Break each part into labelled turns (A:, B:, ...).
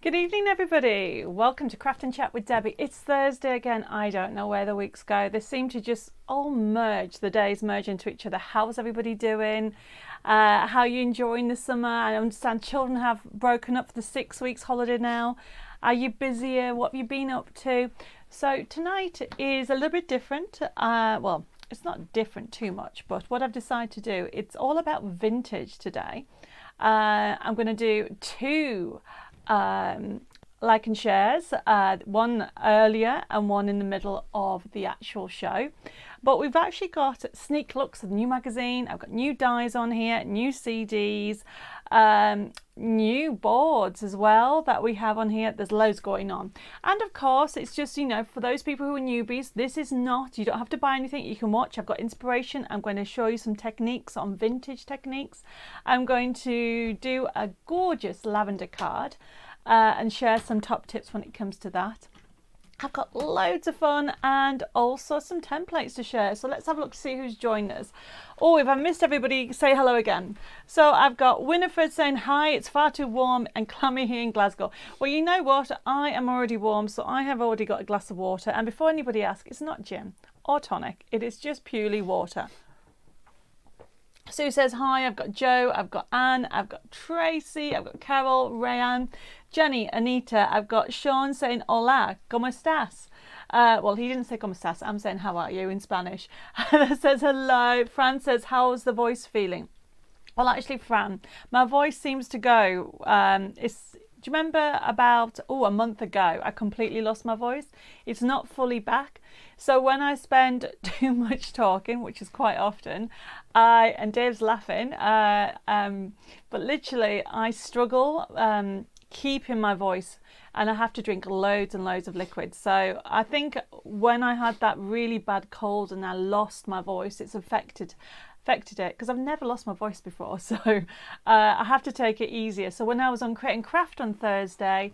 A: Good evening, everybody. Welcome to Craft and Chat with Debbie. It's Thursday again. I don't know where the weeks go. They seem to just all merge. The days merge into each other. How's everybody doing? How are you enjoying the summer? I understand children have broken up for the 6 weeks holiday now. Are you busier? What have you been up to? So tonight is a little bit different. Well, it's not different too much, but what I've decided to do, it's all about vintage today. I'm going to do two like and shares, one earlier and one in the middle of the actual show. But we've actually got sneak looks of the new magazine. I've got new dies on here, new CDs, new boards as well that we have on here. There's loads going on. And of course, it's just, you know, for those people who are newbies, this is not, you don't have to buy anything. You can watch. I've got inspiration. I'm going to show you some techniques on vintage techniques. I'm going to do a gorgeous lavender card and share some top tips when it comes to that. I've got loads of fun and also some templates to share. So let's have a look to see who's joined us. Oh, if I missed everybody, say hello again. So I've got Winifred saying hi, it's far too warm and clammy here in Glasgow. Well, you know what? I am already warm, so I have already got a glass of water. And before anybody asks, it's not gin or tonic. It is just purely water. Sue says hi, I've got Joe, I've got Anne, I've got Tracy, I've got Carol, Rayanne, Jenny, Anita, I've got Sean saying hola, ¿cómo estás? Well, he didn't say ¿cómo estás? I'm saying how are you in Spanish. Heather says hello. Fran says, how's the voice feeling? Well, actually, Fran, my voice seems to go. Do you remember about a month ago I completely lost my voice? It's not fully back. So when I spend too much talking, which is quite often, and Dave's laughing, but literally I struggle keeping my voice, and I have to drink loads and loads of liquids. So I think when I had that really bad cold and I lost my voice, it's affected it, because I've never lost my voice before, so I have to take it easier. So when I was on Create and Craft on Tuesday,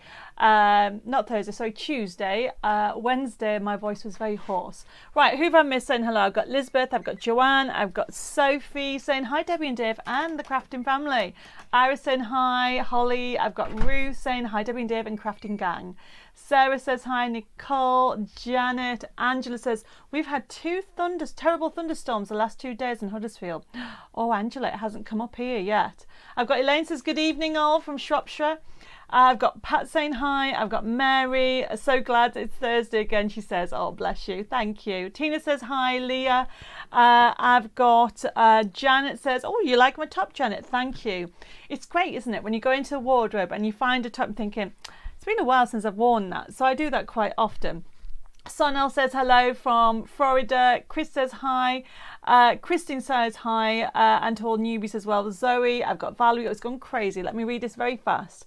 A: Wednesday my voice was very hoarse. Right, who have I missed saying hello? I've got Lisbeth, I've got Joanne, I've got Sophie saying hi, Debbie and Dave and the Crafting family. Iris saying hi, Holly, I've got Ruth saying hi, Debbie and Dave and Crafting gang. Sarah says hi, Nicole, Janet, Angela says, we've had terrible thunderstorms the last 2 days in Huddersfield. Oh, Angela, it hasn't come up here yet. I've got Elaine says, good evening all from Shropshire. I've got Pat saying hi. I've got Mary, so glad it's Thursday again, she says. Oh, bless you. Thank you. Tina says hi, Leah. I've got Janet says, oh, you like my top, Janet? Thank you. It's great, isn't it, when you go into a wardrobe and you find a top and thinking, it's been a while since I've worn that. So I do that quite often. Sonal says hello from Florida. Chris says hi. Christine says hi. And to all newbies as well. Zoe, I've got Valerie. It's gone crazy. Let me read this very fast.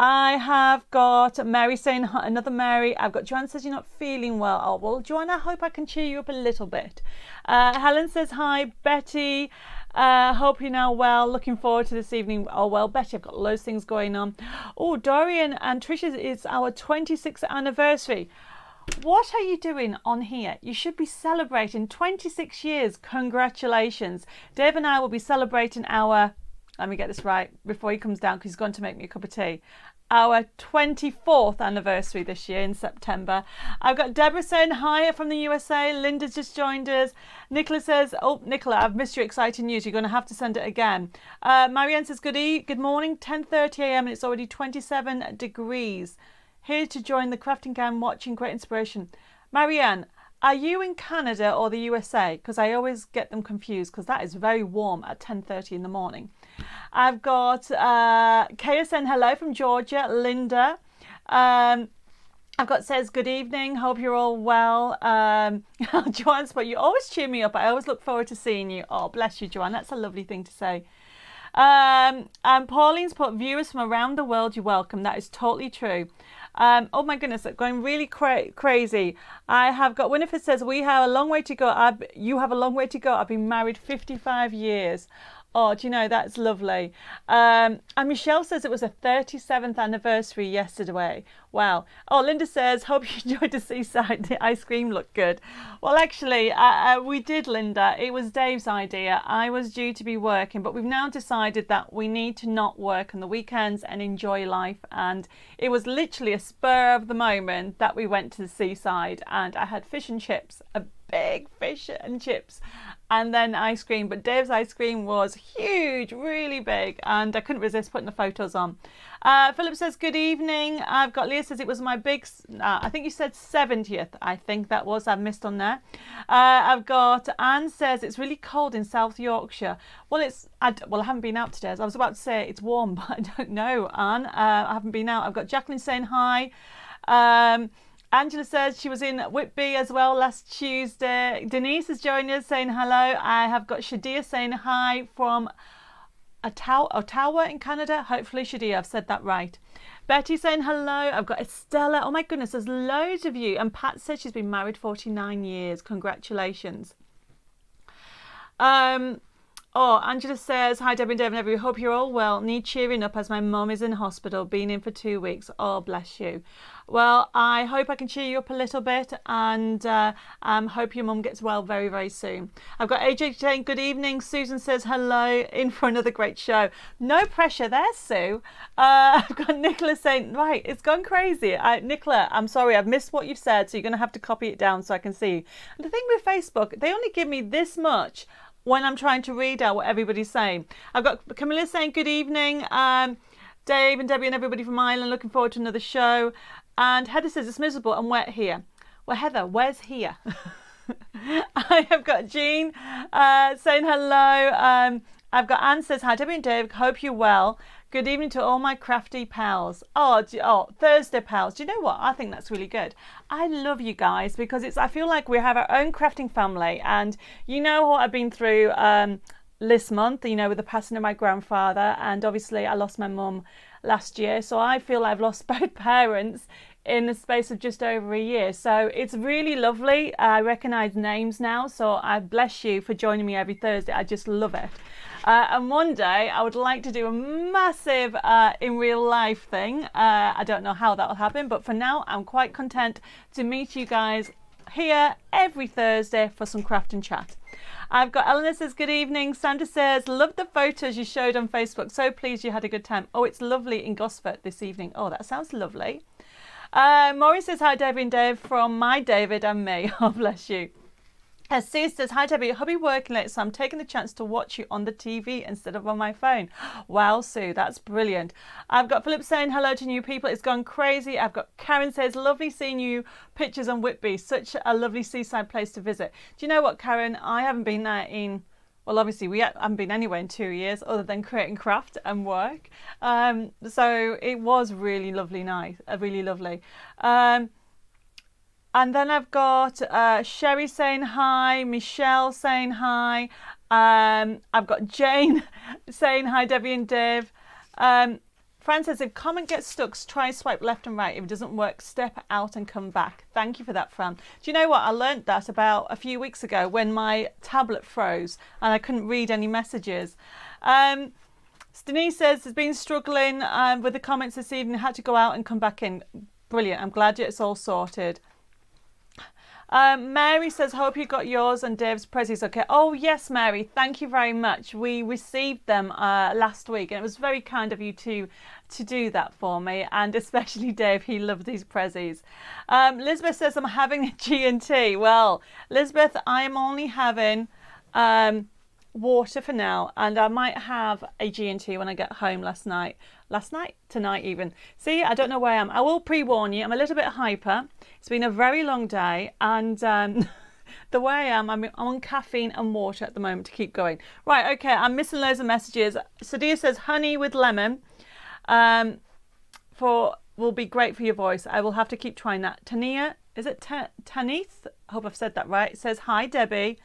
A: I have got Mary saying hi, another Mary. I've got Joanne says you're not feeling well. Oh, well, Joanne, I hope I can cheer you up a little bit. Helen says hi. Betty, hope you're now well. Looking forward to this evening. Oh, well, Betty, I've got loads of things going on. Oh, Dorian and Tricia, it's our 26th anniversary. What are you doing on here? You should be celebrating 26 years. Congratulations. Dave and I will be celebrating our, let me get this right before he comes down because he's going to make me a cup of tea. Our 24th anniversary this year in September. I've got Deborah saying hi from the USA. Linda's just joined us. Nicola says, oh, Nicola, I've missed your exciting news. You're going to have to send it again. Marianne says, good morning, 10:30 a.m. and it's already 27 degrees. Here to join the crafting gang watching Great Inspiration. Marianne, are you in Canada or the USA? Because I always get them confused because that is very warm at 10:30 in the morning. I've got Kaya saying hello from Georgia. Linda. I've got says good evening. Hope you're all well. Joanne's put, you always cheer me up. I always look forward to seeing you. Oh, bless you, Joanne. That's a lovely thing to say. And Pauline's put viewers from around the world, you're welcome. That is totally true. Oh my goodness, going really crazy. I have got Winifred says we have a long way to go. You have a long way to go. I've been married 55 years. Oh, do you know, that's lovely. And Michelle says it was a 37th anniversary yesterday. Wow. Oh, Linda says, hope you enjoyed the seaside. The ice cream looked good. Well, actually, we did, Linda. It was Dave's idea. I was due to be working, but we've now decided that we need to not work on the weekends and enjoy life. And it was literally a spur of the moment that we went to the seaside, and I had fish and chips, a big fish and chips, and then ice cream. But Dave's ice cream was huge, really big, and I couldn't resist putting the photos on. Philip says, good evening. I've got, Leah says it was my big, I think you said 70th. I think that was, I've missed on there. I've got, Anne says it's really cold in South Yorkshire. Well, I haven't been out today. As I was about to say it's warm, but I don't know, Anne. I haven't been out. I've got Jacqueline saying hi. Angela says she was in Whitby as well last Tuesday. Denise is joining us saying hello. I have got Shadia saying hi from Ottawa in Canada. Hopefully, Shadia, I've said that right. Betty saying hello. I've got Estella. Oh my goodness, there's loads of you. And Pat says she's been married 49 years. Congratulations. Oh, Angela says, hi Debbie and Dave and everybody, hope you're all well. Need cheering up as my mum is in hospital, been in for 2 weeks. Oh, bless you. Well, I hope I can cheer you up a little bit, and hope your mum gets well very, very soon. I've got AJ saying good evening. Susan says hello, in for another great show. No pressure there, Sue. I've got Nicola saying, right, it's gone crazy. Nicola, I'm sorry, I've missed what you've said, so you're going to have to copy it down so I can see you. And the thing with Facebook, they only give me this much when I'm trying to read out what everybody's saying. I've got Camilla saying good evening. Dave and Debbie and everybody from Ireland, looking forward to another show. And Heather says it's miserable and wet here. Well, Heather, where's here? I have got Jean saying hello. I've got Anne says hi Debbie and Dave, hope you're well. Good evening to all my crafty pals. Oh, Thursday pals. Do you know what? I think that's really good. I love you guys because I feel like we have our own crafting family, and you know what I've been through this month, you know, with the passing of my grandfather, and obviously I lost my mum last year. So I feel I've lost both parents in the space of just over a year. So it's really lovely. I recognise names now. So I bless you for joining me every Thursday. I just love it. And one day I would like to do a massive in real life thing. I don't know how that will happen, but for now I'm quite content to meet you guys here every Thursday for some craft and chat. I've got Eleanor says good evening. Sandra says love the photos you showed on Facebook. So pleased you had a good time. Oh, it's lovely in Gosford this evening. Oh, that sounds lovely. Maurice says hi Debbie and Dave from my David and me. Oh, bless you. Sue says, hi Debbie, hubby working late, so I'm taking the chance to watch you on the TV instead of on my phone. Wow, Sue, that's brilliant. I've got Philip saying hello to new people. It's gone crazy. I've got Karen says, lovely seeing you pictures on Whitby. Such a lovely seaside place to visit. Do you know what, Karen? I haven't been there in, well, obviously we haven't been anywhere in 2 years other than creating craft and work. So it was really lovely night, really lovely. And then I've got Sherry saying hi, Michelle saying hi. I've got Jane saying hi, Debbie and Dave. Fran says, if comment gets stuck, try swipe left and right. If it doesn't work, step out and come back. Thank you for that, Fran. Do you know what? I learnt that about a few weeks ago when my tablet froze and I couldn't read any messages. Denise says, has been struggling with the comments this evening. Had to go out and come back in. Brilliant. I'm glad it's all sorted. Mary says, hope you got yours and Dave's prezzies okay. Oh yes, Mary, thank you very much. We received them last week and it was very kind of you to do that for me, and especially Dave, he loved these prezzies. Lisbeth says, I'm having a G&T. Well, Lisbeth, I am only having water for now, and I might have a G&T when I get home tonight even. See, I don't know where I am. I will pre-warn you, I'm a little bit hyper. It's been a very long day, and the way I am, I'm on caffeine and water at the moment to keep going. Right, okay, I'm missing loads of messages. Sadia says honey with lemon will be great for your voice. I will have to keep trying that. Tania, is it Tanis? I hope I've said that right. It says, hi, Debbie.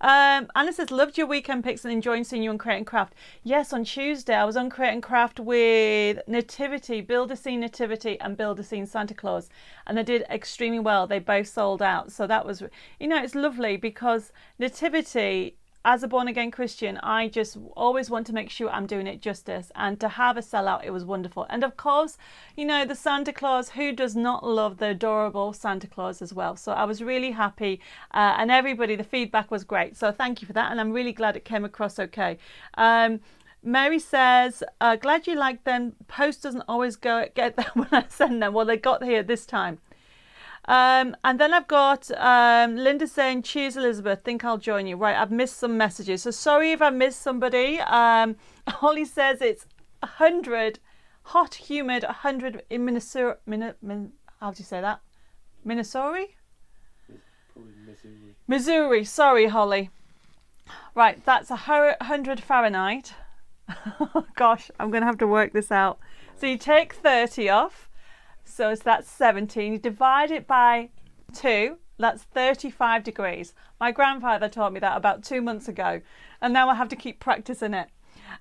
A: Anna says, loved your weekend pics and enjoying seeing you on Create and Craft. Yes, on Tuesday, I was on Create and Craft with Nativity, Build a Scene Nativity and Build a Scene Santa Claus. And they did extremely well. They both sold out. So that was, you know, it's lovely because Nativity, as a born-again Christian, I just always want to make sure I'm doing it justice. And to have a sellout, it was wonderful. And of course, you know, the Santa Claus, who does not love the adorable Santa Claus as well? So I was really happy. And everybody, the feedback was great. So thank you for that. And I'm really glad it came across okay. Mary says, glad you like them. Post doesn't always get there when I send them. Well, they got here this time. And then I've got Linda saying, cheers, Elizabeth. Think I'll join you. Right, I've missed some messages. So sorry if I missed somebody. Holly says it's 100, hot, humid, 100 in Minnesota. How do you say that? Minnesota? Missouri. Sorry, Holly. Right, that's 100 Fahrenheit. Gosh, I'm going to have to work this out. So you take 30 off. So that's 17. You divide it by 2. That's 35 degrees. My grandfather taught me that about 2 months ago. And now I have to keep practicing it.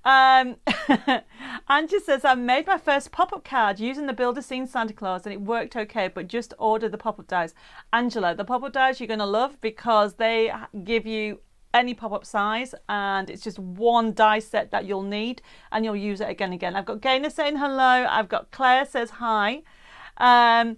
A: Angie says, I made my first pop-up card using the Builder Scene Santa Claus and it worked okay, but just order the pop-up dies. Angela, the pop-up dies you're going to love because they give you any pop-up size and it's just one die set that you'll need and you'll use it again and again. I've got Gaynor saying hello. I've got Claire says hi. And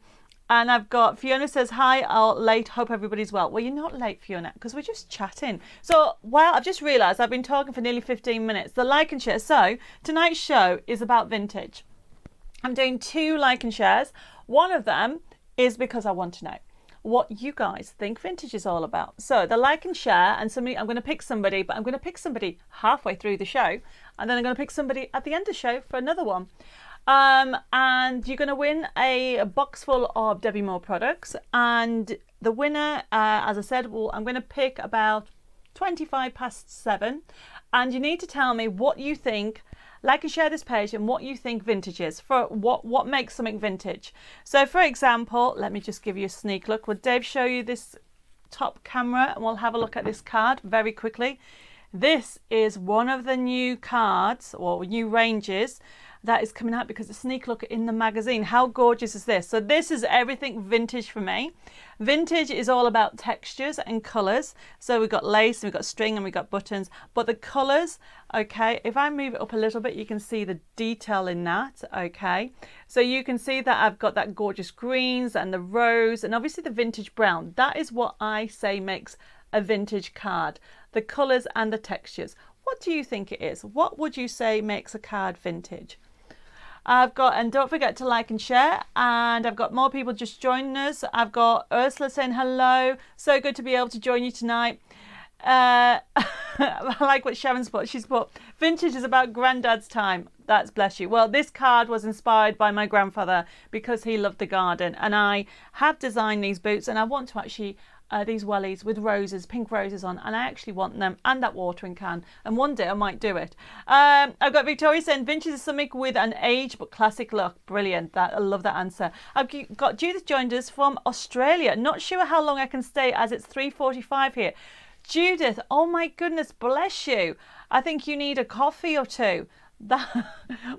A: I've got Fiona says hi. I'll late. Hope everybody's well. Well, you're not late, Fiona, because we're just chatting. So, well, I've just realised I've been talking for nearly 15 minutes. The like and share. So tonight's show is about vintage. I'm doing 2 like and shares. One of them is because I want to know what you guys think vintage is all about. So the like and share, and somebody, I'm going to pick somebody, but I'm going to pick somebody halfway through the show, and then I'm going to pick somebody at the end of the show for another one. And you're going to win a box full of Debbi Moore products, and the winner, as I said, I'm going to pick about 7:25, and you need to tell me what you think. Like and share this page and what you think vintage is, for what makes something vintage. So for example, let me just give you a sneak look. Will Dave show you this top camera and we'll have a look at this card very quickly. This is one of the new cards or new ranges that is coming out because a sneak look in the magazine. How gorgeous is this? So this is everything vintage for me. Vintage is all about textures and colours. So we've got lace and we've got string and we've got buttons, but the colours, okay, if I move it up a little bit, you can see the detail in that, okay? So you can see that I've got that gorgeous greens and the rose and obviously the vintage brown. That is what I say makes a vintage card, the colours and the textures. What do you think it is? What would you say makes a card vintage? I've got, and don't forget to like and share, and I've got more people just joining us. I've got Ursula saying hello. So good to be able to join you tonight. I like what Sharon's put. She's put, vintage is about granddad's time. That's bless you. Well, this card was inspired by my grandfather because he loved the garden, and I have designed these boots, and I want to actually these wellies with roses, pink roses on, and I actually want them, and that watering can, and one day I might do it. I've got Victoria saying vintage is something with an age but classic look. Brilliant. That, I love that answer. I've got Judith joined us from Australia. Not sure how long I can stay as it's 3:45 here. Judith, oh my goodness, bless you. I think you need a coffee or two.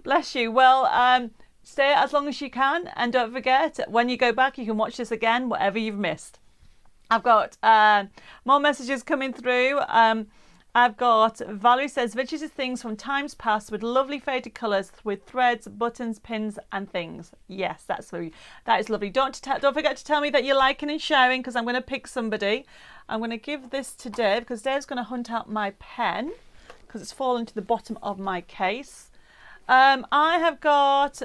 A: Bless you. Well, stay as long as you can, and don't forget, when you go back you can watch this again, whatever you've missed. I've got more messages coming through. I've got Valerie says vintage is things from times past with lovely faded colours with threads, buttons, pins and things. Yes, that is lovely. Don't forget to tell me that you're liking and sharing, because I'm going to pick somebody. I'm going to give this to Dave because Dave's going to hunt out my pen because it's fallen to the bottom of my case. I have got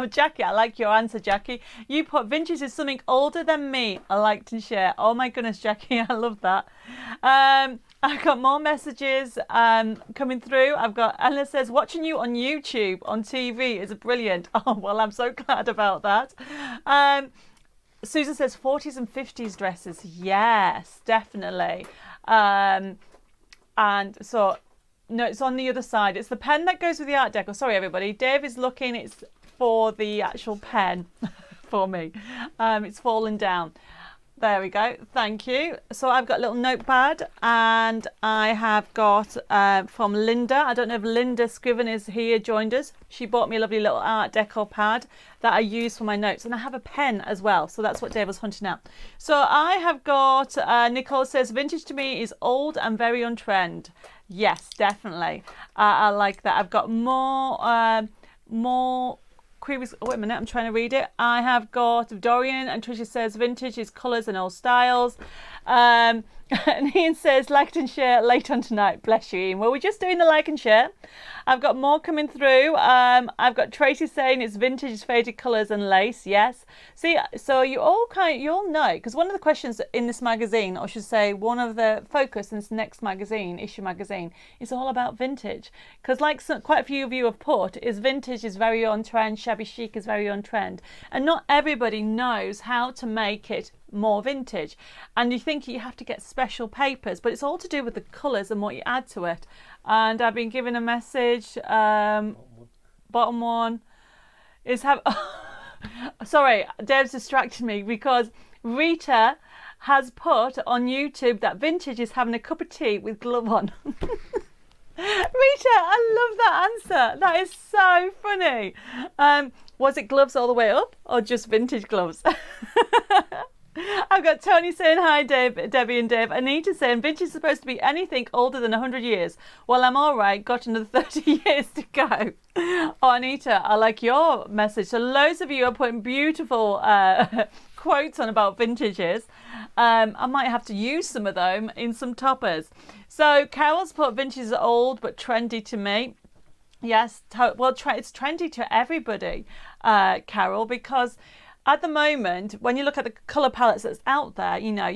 A: Jackie. I like your answer, Jackie. You put vintage is something older than me. I like to share. Oh my goodness, Jackie, I love that. I've got more messages coming through. I've got Ella says watching you on YouTube on TV is brilliant. Oh well, I'm so glad about that. Susan says 40s and 50s dresses. Yes, definitely. And so. No, it's on the other side. It's the pen that goes with the Art Deco. Sorry, everybody. Dave is looking. It's for the actual pen for me. It's fallen down. There we go. Thank you. So I've got a little notepad, and I have got from Linda. I don't know if Linda Scriven is here, joined us. She bought me a lovely little Art Deco pad that I use for my notes, and I have a pen as well. So that's what Dave was hunting out. So I have got, Nicole says, vintage to me is old and very on trend. Yes, definitely. I like that. I've got more queries. Oh, wait a minute, I'm trying to read it. I have got Dorian, and Tricia says vintage is colours and old styles. And Ian says like and share late on tonight. Bless you, Ian. Well, we're just doing the like and share. I've got more coming through. I've got Tracy saying it's vintage, faded colours and lace. Yes. See, so you all know, because one of the questions in this magazine, or I should say one of the focus in this next magazine, issue magazine, is all about vintage. Because like quite a few of you have put, is vintage is very on trend, shabby chic is very on trend. And not everybody knows how to make it more vintage. And you think you have to get special papers, but it's all to do with the colours and what you add to it. And I've been given a message, bottom one is sorry, Dave's distracted me because Rita has put on YouTube that vintage is having a cup of tea with glove on. Rita, I love that answer. That is so funny. Was it gloves all the way up or just vintage gloves? I've got Tony saying hi, Debbie and Dave. Anita saying vintage is supposed to be anything older than 100 years. Well, I'm all right. Got another 30 years to go. Oh, Anita, I like your message. So loads of you are putting beautiful quotes on about vintages. I might have to use some of them in some toppers. So Carol's put vintage is old but trendy to me. Yes, well, it's trendy to everybody, Carol, because at the moment, when you look at the colour palettes that's out there, you know,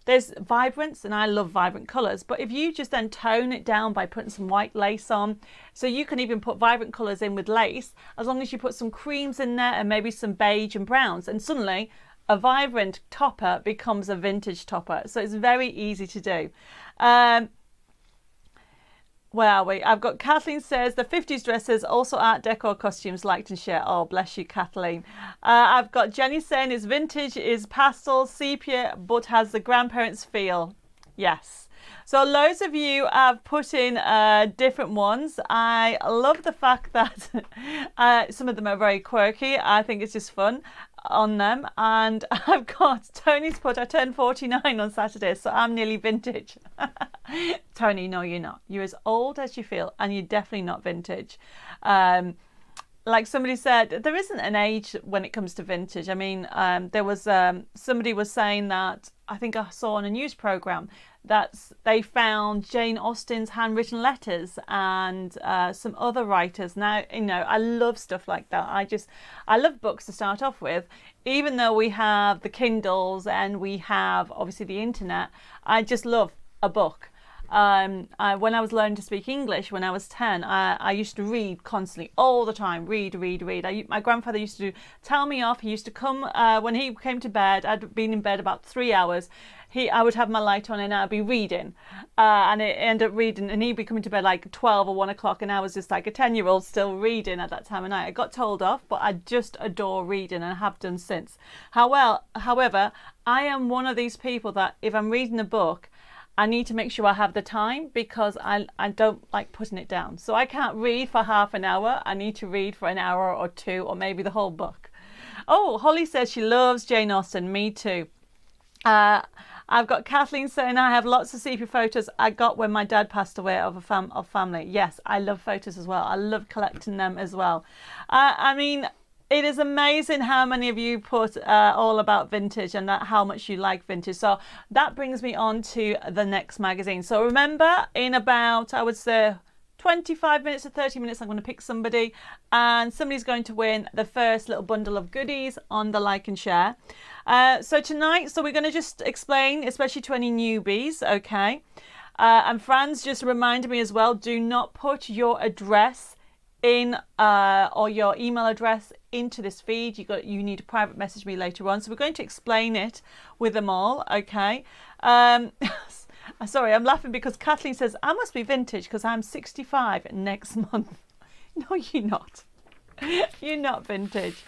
A: there's vibrance, and I love vibrant colours, but if you just then tone it down by putting some white lace on, so you can even put vibrant colours in with lace, as long as you put some creams in there and maybe some beige and browns, and suddenly a vibrant topper becomes a vintage topper. So it's very easy to do. Where are we? I've got Kathleen says the 50s dresses, also Art Deco costumes, liked and shared. Oh, bless you, Kathleen. I've got Jenny saying it's vintage is pastel sepia, but has the grandparents' feel. Yes. So loads of you have put in different ones. I love the fact that some of them are very quirky. I think it's just fun on them. And I've got Tony's put, I turned 49 on Saturday, so I'm nearly vintage. Tony, no, you're not. You're as old as you feel, and you're definitely not vintage. Like somebody said, there isn't an age when it comes to vintage. I mean, there was somebody was saying that, I think I saw on a news program, that they found Jane Austen's handwritten letters and some other writers. Now, you know, I love stuff like that. I love books to start off with. Even though we have the Kindles and we have obviously the internet, I just love a book. When I was learning to speak English when I was 10, I used to read constantly, all the time, read. My grandfather used to tell me off. He used to come, when he came to bed, I'd been in bed about 3 hours, I would have my light on and I'd be reading, and it ended up reading, and he'd be coming to bed like 12 or 1 o'clock, and I was just like a 10-year-old still reading at that time of night. I got told off, but I just adore reading and have done since. However, I am one of these people that if I'm reading a book, I need to make sure I have the time, because I don't like putting it down. So I can't read for half an hour. I need to read for an hour or two, or maybe the whole book. Oh, Holly says she loves Jane Austen. Me too. I've got Kathleen saying I have lots of sepia photos I got when my dad passed away of family. Yes, I love photos as well. I love collecting them as well. I mean, it is amazing how many of you put all about vintage and how much you like vintage. So that brings me on to the next magazine. So remember, in about, I would say, 25 minutes to 30 minutes, I'm going to pick somebody, and somebody's going to win the first little bundle of goodies on the like and share. So tonight, we're going to just explain, especially to any newbies, okay? And Franz just reminded me as well, do not put your address in or your email address into this feed. You need to private message me later on. So we're going to explain it with them all, okay? Sorry, I'm laughing because Kathleen says, I must be vintage because I'm 65 next month. No, you're not. You're not vintage.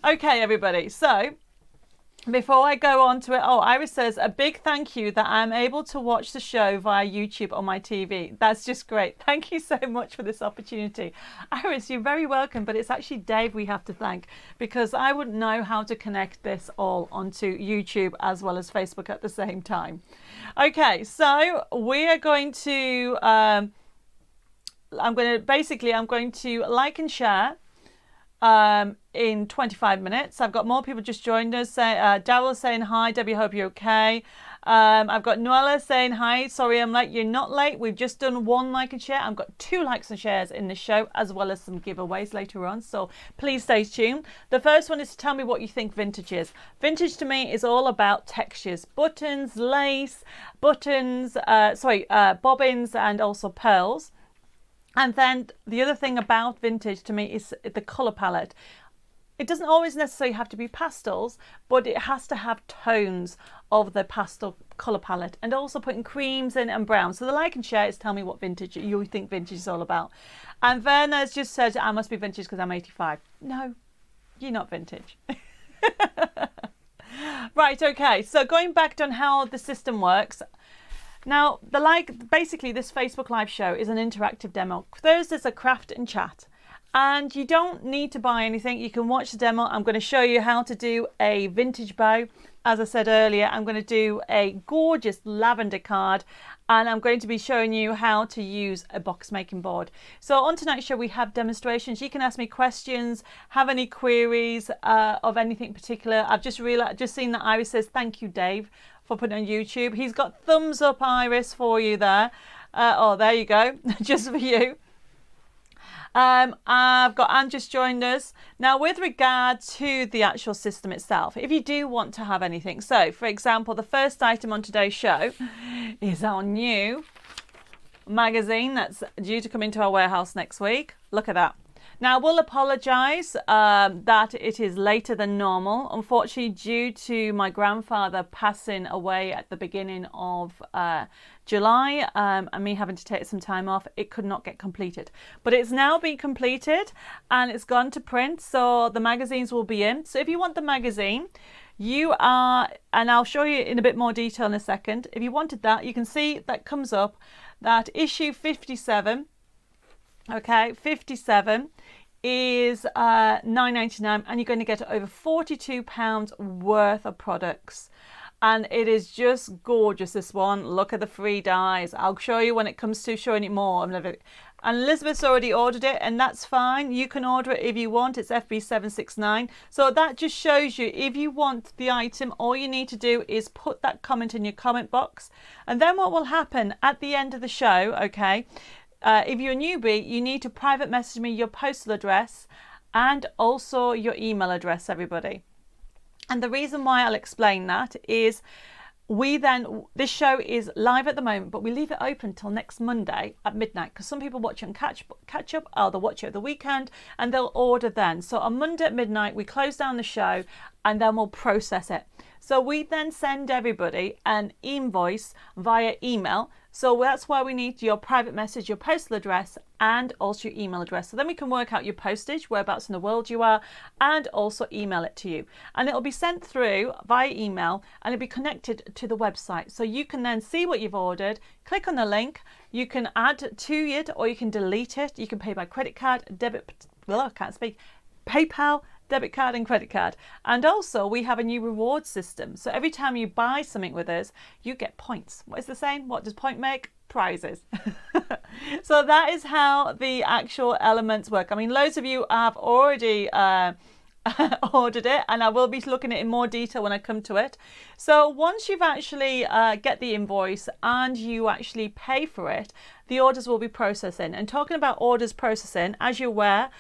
A: Okay, everybody. So Before I go on to it, oh, Iris says, a big thank you that I'm able to watch the show via YouTube on my TV. That's just great. Thank you so much for this opportunity. Iris, you're very welcome, but it's actually Dave we have to thank, because I wouldn't know how to connect this all onto YouTube as well as Facebook at the same time. Okay, so we are going to, I'm going to like and share in 25 minutes. I've got more people just joined us. Daryl saying hi, Debbie, hope you're okay. I've got Noella saying hi, sorry I'm late. You're not late. We've just done 1 like and share. I've got 2 likes and shares in the show, as well as some giveaways later on, so please stay tuned. The first one is to tell me what you think vintage is. Vintage to me is all about textures, buttons, lace, bobbins, and also pearls. And then the other thing about vintage to me is the colour palette. It doesn't always necessarily have to be pastels, but it has to have tones of the pastel colour palette, and also putting creams in and browns. So the like and share is tell me what vintage you think vintage is all about. And Verna's just said, I must be vintage because I'm 85. No, you're not vintage. Right, okay, so going back to how the system works. Now, basically this Facebook Live show is an interactive demo. Thursdays are craft and chat. And you don't need to buy anything. You can watch the demo. I'm going to show you how to do a vintage bow. As I said earlier, I'm going to do a gorgeous lavender card. And I'm going to be showing you how to use a box making board. So on tonight's show, we have demonstrations. You can ask me questions, have any queries of anything particular. I've just seen that Iris says, thank you, Dave, for putting on YouTube. He's got thumbs up, Iris, for you there. Oh, there you go, just for you. I've got Anne just joined us. Now, with regard to the actual system itself, if you do want to have anything, so for example, the first item on today's show is our new magazine that's due to come into our warehouse next week. Look at that. Now, I will apologise that it is later than normal. Unfortunately, due to my grandfather passing away at the beginning of July and me having to take some time off, it could not get completed. But it's now been completed and it's gone to print, so the magazines will be in. So if you want the magazine, and I'll show you in a bit more detail in a second. If you wanted that, you can see that comes up that issue 57. Okay, 57 is £9.99, and you're going to get over £42 worth of products, and it is just gorgeous, this one. Look at the free dies. I'll show you when it comes to showing it more. And Elizabeth's already ordered it, and that's fine. You can order it if you want. It's FB769. So that just shows you, if you want the item, all you need to do is put that comment in your comment box, and then what will happen at the end of the show, okay, if you're a newbie, you need to private message me your postal address and also your email address, everybody. And the reason why I'll explain that is this show is live at the moment, but we leave it open till next Monday at midnight, because some people watch it on catch up, or they'll watch it at the weekend and they'll order then. So on Monday at midnight, we close down the show and then we'll process it. So we then send everybody an invoice via email. So that's why we need your private message, your postal address, and also your email address. So then we can work out your postage, whereabouts in the world you are, and also email it to you. And it'll be sent through via email, and it'll be connected to the website. So you can then see what you've ordered, click on the link, you can add to it, or you can delete it. You can pay by credit card, PayPal, debit card and credit card. And also we have a new reward system. So every time you buy something with us, you get points. What is the saying? What does point make? Prizes. So that is how the actual elements work. I mean, loads of you have already ordered it, and I will be looking at it in more detail when I come to it. So once you've actually get the invoice and you actually pay for it, the orders will be processing. And talking about orders processing, as you're aware,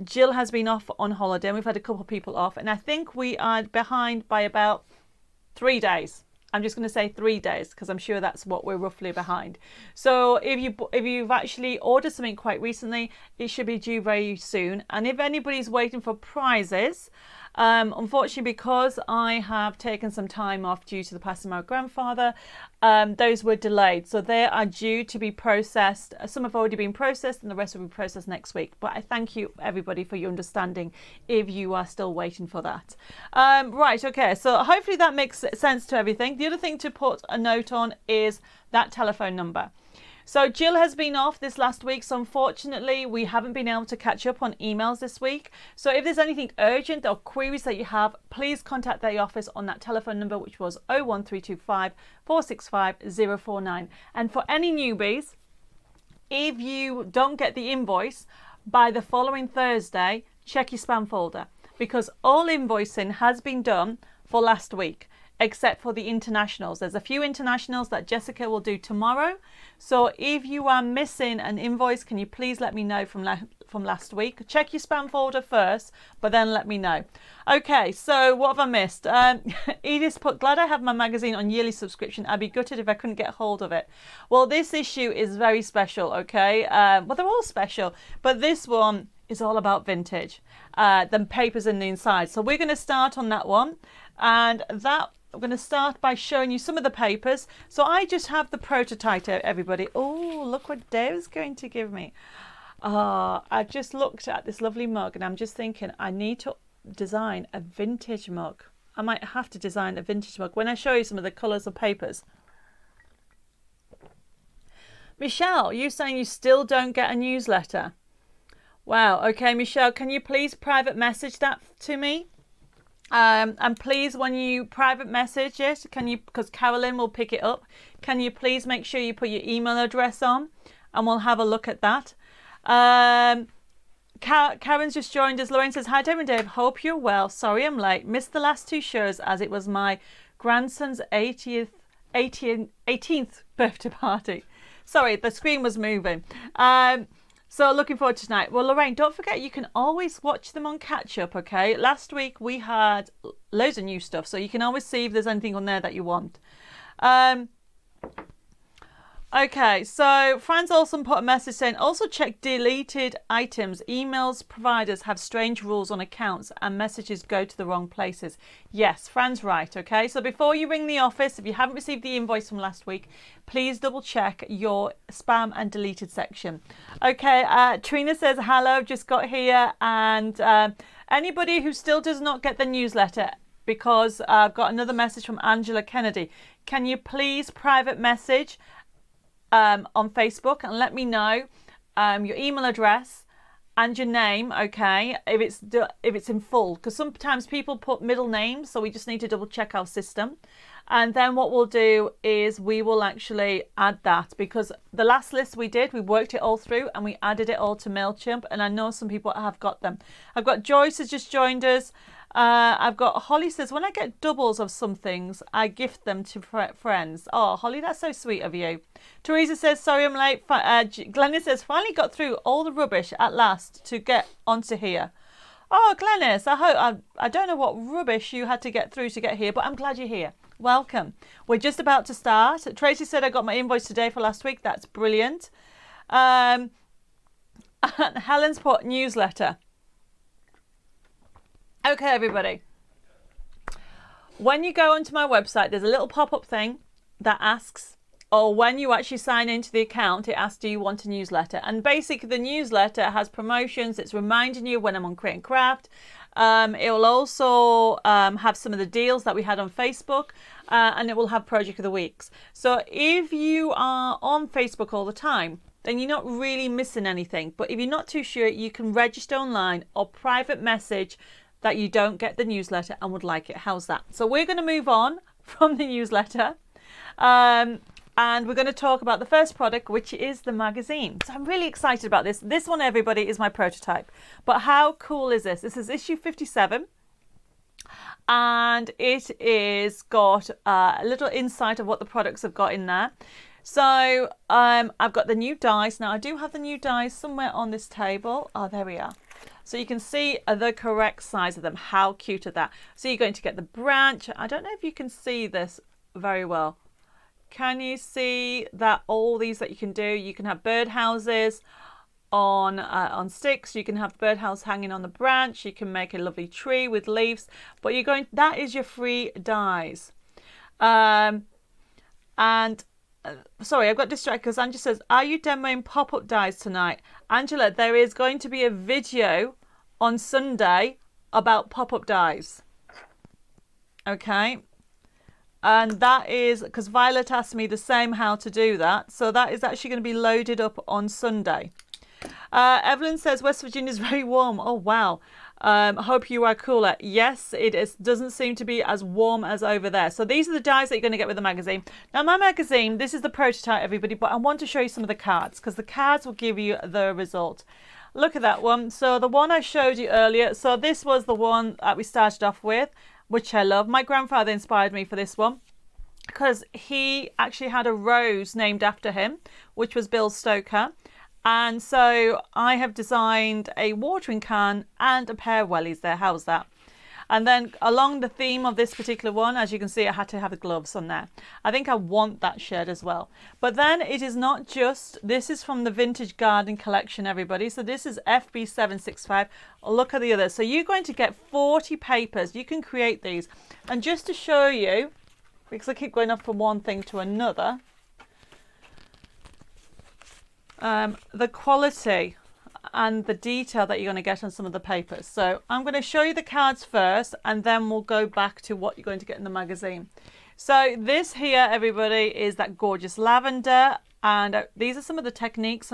A: Jill has been off on holiday, and we've had a couple of people off, and I think we are behind by about 3 days. I'm just going to say 3 days, because I'm sure that's what we're roughly behind. So if you've actually ordered something quite recently, it should be due very soon. And if anybody's waiting for prizes, Unfortunately, because I have taken some time off due to the passing of my grandfather, those were delayed. So they are due to be processed. Some have already been processed and the rest will be processed next week. But I thank you, everybody, for your understanding if you are still waiting for that. Right, okay, so hopefully that makes sense to everything. The other thing to put a note on is that telephone number. So Jill has been off this last week, so unfortunately we haven't been able to catch up on emails this week. So if there's anything urgent or queries that you have, please contact the office on that telephone number, which was 01325 465 049. And for any newbies, if you don't get the invoice by the following Thursday, check your spam folder, because all invoicing has been done for last week, except for the internationals. There's a few internationals that Jessica will do tomorrow. So if you are missing an invoice, can you please let me know from last week? Check your spam folder first, but then let me know. Okay, so what have I missed? Edith put, glad I have my magazine on yearly subscription. I'd be gutted if I couldn't get hold of it. Well, this issue is very special, okay? Well, they're all special, but this one is all about vintage. The papers in the inside. So we're going to start on that one. And that I'm going to start by showing you some of the papers. So I just have the prototype, everybody. Oh, look what Dave's going to give me. I've just looked at this lovely mug and I'm just thinking I need to design a vintage mug. I might have to design a vintage mug when I show you some of the colours of papers. Michelle, you saying you still don't get a newsletter? Wow. Okay, Michelle, can you please private message that to me? And please, when you private message it, can you, because Carolyn will pick it up, can you please make sure you put your email address on and we'll have a look at that. Karen's just joined us. Lorraine says, hi Deb and Dave, hope you're well. Sorry I'm late. Missed the last two shows as it was my grandson's 18th birthday party. Sorry, the screen was moving. So looking forward to tonight. Well, Lorraine, don't forget you can always watch them on catch up, okay? Last week we had loads of new stuff, so you can always see if there's anything on there that you want. Okay, so Franz Olsen put a message saying, also check deleted items. Emails providers have strange rules on accounts and messages go to the wrong places. Yes, Fran's right, okay? So before you ring the office, if you haven't received the invoice from last week, please double check your spam and deleted section. Okay, Trina says, hello, just got here. And anybody who still does not get the newsletter, because I've got another message from Angela Kennedy, can you please private message on Facebook and let me know your email address and your name, okay, if it's in full, because sometimes people put middle names, so we just need to double check our system. And then what we'll do is we will actually add that, because the last list we did, we worked it all through and we added it all to MailChimp, and I know some people have got them. I've got Joyce has just joined us. I've got Holly says, when I get doubles of some things, I gift them to friends. Oh, Holly, that's so sweet of you. Teresa says, sorry I'm late. Glennis says, finally got through all the rubbish at last to get onto here. Oh, Glennis, I don't know what rubbish you had to get through to get here, but I'm glad you're here. Welcome. We're just about to start. Tracy said, I got my invoice today for last week. That's brilliant. Helen's put newsletter. Okay, everybody. When you go onto my website, there's a little pop-up thing that asks, or when you actually sign into the account, it asks, do you want a newsletter? And basically, the newsletter has promotions. It's reminding you when I'm on Create and Craft. It will also have some of the deals that we had on Facebook, and it will have Project of the Weeks. So if you are on Facebook all the time, then you're not really missing anything. But if you're not too sure, you can register online or private message that you don't get the newsletter and would like it. How's that? So we're going to move on from the newsletter and we're going to talk about the first product, which is the magazine. So I'm really excited about this. This one, everybody, is my prototype. But how cool is this? This is issue 57 and it is got a little insight of what the products have got in there. So I've got the new dies. Now I do have the new dies somewhere on this table. Oh, there we are. So you can see the correct size of them. How cute are that? So you're going to get the branch. I don't know if you can see this very well. Can you see that all these that you can do? You can have bird houses. on sticks. You can have birdhouse hanging on the branch. You can make a lovely tree with leaves. But that is your free dies. Sorry, I've got distracted because Angela says, are you demoing pop-up dies tonight? Angela, there is going to be a video on Sunday about pop-up dies. Okay. And that is because Violet asked me the same how to do that. So that is actually going to be loaded up on Sunday. Evelyn says West Virginia is very warm. Oh, wow. Hope you are cooler. Yes, it is. Doesn't seem to be as warm as over there. So these are the dies that you're going to get with the magazine. Now, my magazine, this is the prototype, everybody, but I want to show you some of the cards because the cards will give you the result. Look at that one. So the one I showed you earlier. So this was the one that we started off with, which I love. My grandfather inspired me for this one because he actually had a rose named after him, which was Bill Stoker. And so I have designed a watering can and a pair of wellies there. How's that? And then along the theme of this particular one, as you can see, I had to have the gloves on there. I think I want that shirt as well. But then it is not just, this is from the Vintage Garden collection, everybody. So this is FB765. Look at the others. So you're going to get 40 papers. You can create these. And just to show you, because I keep going off from one thing to another, the quality and the detail that you're going to get on some of the papers. So I'm going to show you the cards first, and then we'll go back to what you're going to get in the magazine. So this here, everybody, is that gorgeous lavender, and these are some of the techniques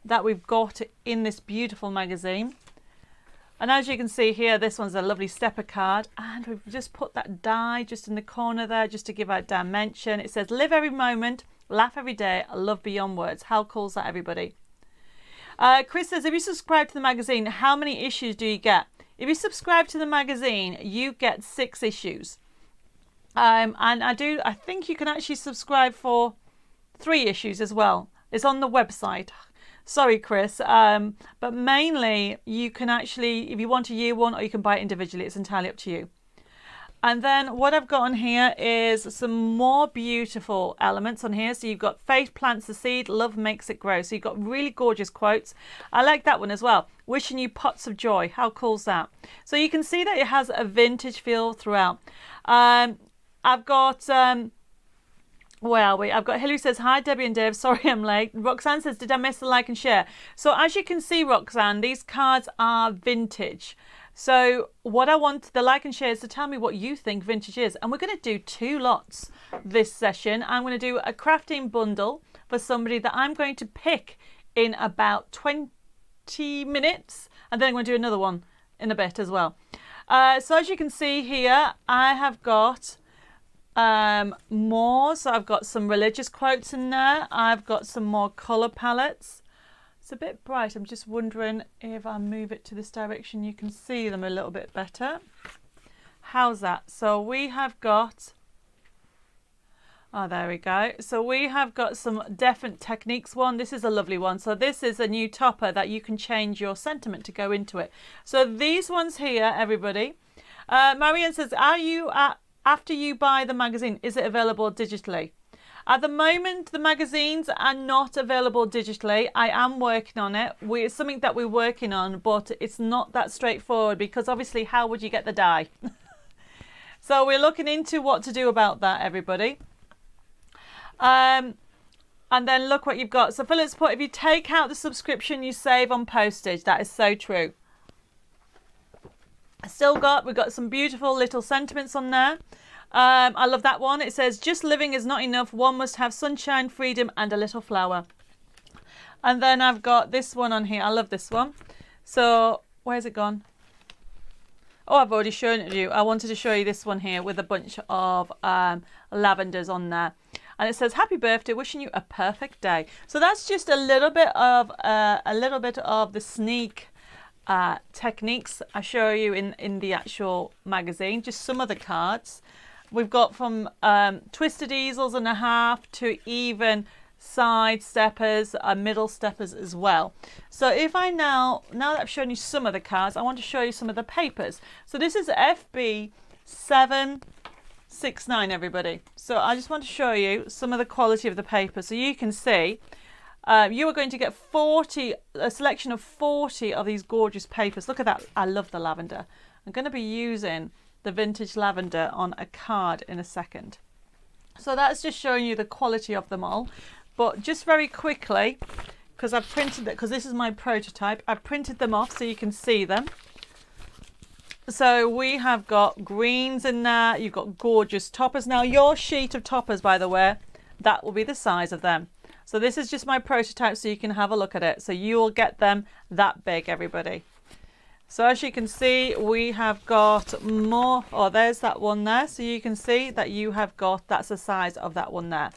A: that we've got in this beautiful magazine. And as you can see here, this one's a lovely stepper card, and we've just put that die just in the corner there just to give out dimension. It says, live every moment, laugh every day, love beyond words. How cool is that, everybody? Chris says, if you subscribe to the magazine, how many issues do you get? If you subscribe to the magazine, you get 6 issues. And I think you can actually subscribe for 3 issues as well. It's on the website. Sorry, Chris. But mainly you can actually, if you want a year one, or you can buy it individually, it's entirely up to you. And then what I've got on here is some more beautiful elements on here. So you've got faith plants the seed, love makes it grow. So you've got really gorgeous quotes. I like that one as well. Wishing you pots of joy. How cool is that? So you can see that it has a vintage feel throughout. I've got, where are we? I've got Hilary says, hi Debbie and Dave, sorry I'm late. Roxanne says, did I miss the like and share? So as you can see, Roxanne, these cards are vintage. So what I want the like and share is to tell me what you think vintage is. And we're going to do 2 lots this session. I'm going to do a crafting bundle for somebody that I'm going to pick in about 20 minutes. And then I'm going to do another one in a bit as well. So as you can see here, I have got more. So I've got some religious quotes in there. I've got some more colour palettes. It's a bit bright. I'm just wondering if I move it to this direction, you can see them a little bit better. How's that? So we have got, oh, there we go. So we have got some different techniques one. This is a lovely one. So this is a new topper that you can change your sentiment to go into it. So these ones here, everybody. Marianne says, are you, after you buy the magazine, is it available digitally? At the moment, the magazines are not available digitally. I am working on it. It's something that we're working on, but it's not that straightforward because obviously, how would you get the die? So we're looking into what to do about that, everybody. And then look what you've got. So Philip's put, if you take out the subscription, you save on postage. That is so true. We've got some beautiful little sentiments on there. I love that one. It says, just living is not enough. One must have sunshine, freedom, and a little flower. And then I've got this one on here. I love this one. So where's it gone? Oh, I've already shown it to you. I wanted to show you this one here with a bunch of lavenders on there. And it says, happy birthday, wishing you a perfect day. So that's just a little bit of the sneak techniques I show you in the actual magazine. Just some of the cards. We've got from twisted easels and a half to even side steppers, middle steppers as well. So if I now that I've shown you some of the cards, I want to show you some of the papers. So this is FB 769, everybody. So I just want to show you some of the quality of the paper so you can see you are going to get a selection of 40 of these gorgeous papers. Look at that. I love the lavender. I'm going to be using the vintage lavender on a card in a second. So that's just showing you the quality of them all. But just very quickly, because I've printed it, because this is my prototype, I've printed them off so you can see them. So we have got greens in there. You've got gorgeous toppers. Now your sheet of toppers, by the way, that will be the size of them. So this is just my prototype so you can have a look at it. So you will get them that big, everybody. So as you can see, we have got more. Oh, there's that one there. So you can see that you have got, that's the size of that one there.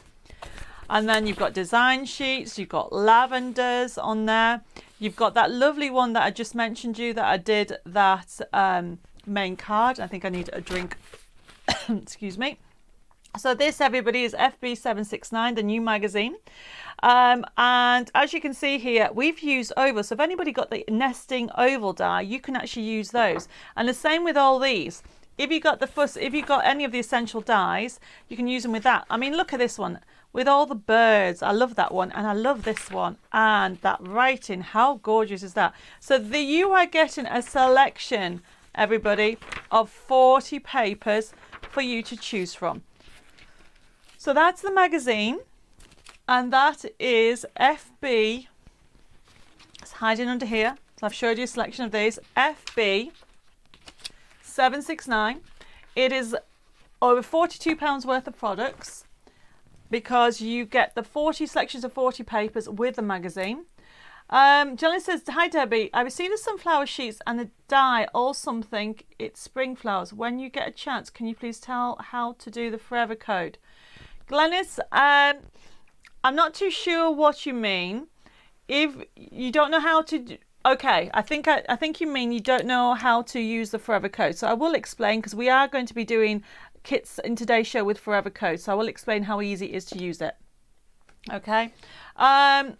A: And then you've got design sheets, you've got lavenders on there. You've got that lovely one that I just mentioned you that I did that main card. I think I need a drink. Excuse me. So this, everybody, is FB769, the new magazine. And as you can see here, we've used oval. So if anybody got the nesting oval die, you can actually use those. And the same with all these. If you got any of the essential dyes, you can use them with that. I mean, look at this one with all the birds. I love that one, and I love this one, and that writing. How gorgeous is that? So you are getting a selection, everybody, of 40 papers for you to choose from. So that's the magazine, and that is FB. It's hiding under here. So I've showed you a selection of these. FB 769. It is over £42 worth of products because you get the 40 selections of 40 papers with the magazine. Jelly says, hi Debbie, I received the sunflower sheets and the dye all something. It's spring flowers. When you get a chance, can you please tell how to do the forever code? Glennis, I'm not too sure what you mean. If you don't know how to okay, I think you mean you don't know how to use the forever code. So I will explain, because we are going to be doing kits in today's show with forever code. So I will explain how easy it is to use it. Okay.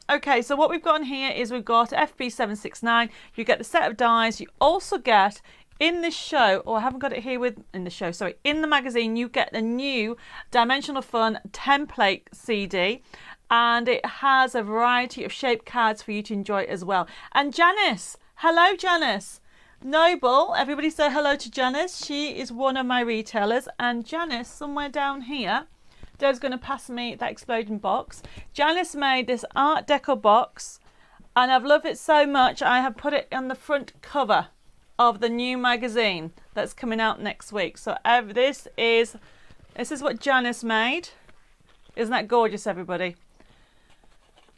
A: Okay, so what we've got on here is we've got FB769. You get the set of dies. You also get in this show, or I haven't got it here in the magazine, you get the new Dimensional Fun template CD. And it has a variety of shaped cards for you to enjoy as well. And Janice, hello Janice. Noble, everybody say hello to Janice. She is one of my retailers. And Janice, somewhere down here, Deb's going to pass me that exploding box. Janice made this Art Deco box, and I've loved it so much, I have put it on the front cover of the new magazine that's coming out next week. So this is what Janice made. Isn't that gorgeous, everybody?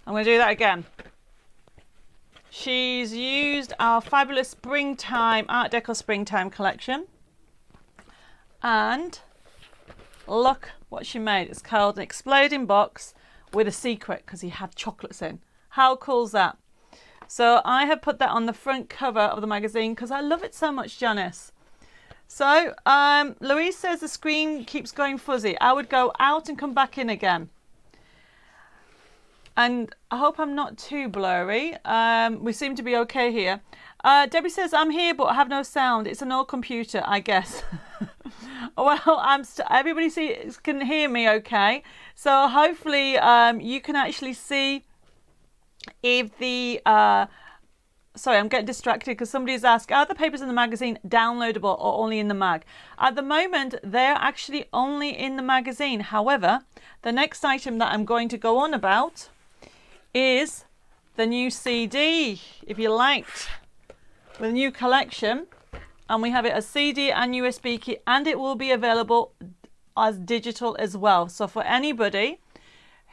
A: I'm going to do that again. She's used our fabulous springtime, Art Deco springtime collection. And look what she made. It's called an exploding box with a secret, because he had chocolates in. How cool is that? So I have put that on the front cover of the magazine because I love it so much, Janice. So Louise says the screen keeps going fuzzy. I would go out and come back in again. And I hope I'm not too blurry. We seem to be okay here. Debbie says, I'm here, but I have no sound. It's an old computer, I guess. Well, everybody can hear me okay. So hopefully you can actually see if the... sorry, I'm getting distracted because somebody's asked, are the papers in the magazine downloadable or only in the mag? At the moment, they're actually only in the magazine. However, the next item that I'm going to go on about is the new CD, if you liked, with a new collection. And we have it as CD and USB key, and it will be available as digital as well. So for anybody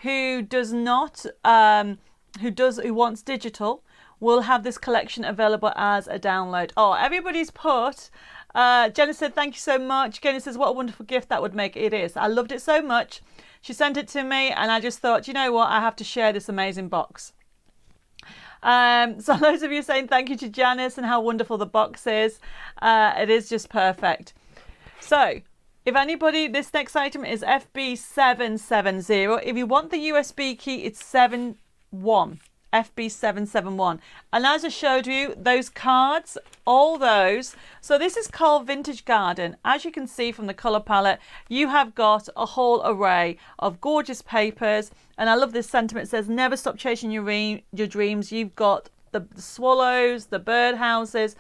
A: who does not, who wants digital, we'll have this collection available as a download. Oh, everybody's put. Jenna said, thank you so much. Jenna says, what a wonderful gift that would make. It is. I loved it so much. She sent it to me, and I just thought, you know what? I have to share this amazing box. So loads of you saying thank you to Janice and how wonderful the box is. It is just perfect. So if anybody, this next item is FB770. If you want the USB key, it's 71. FB771. And as I showed you, those cards, all those. So this is called Vintage Garden. As you can see from the colour palette, you have got a whole array of gorgeous papers. And I love this sentiment. It says, never stop chasing your dreams. You've got the swallows, the birdhouses.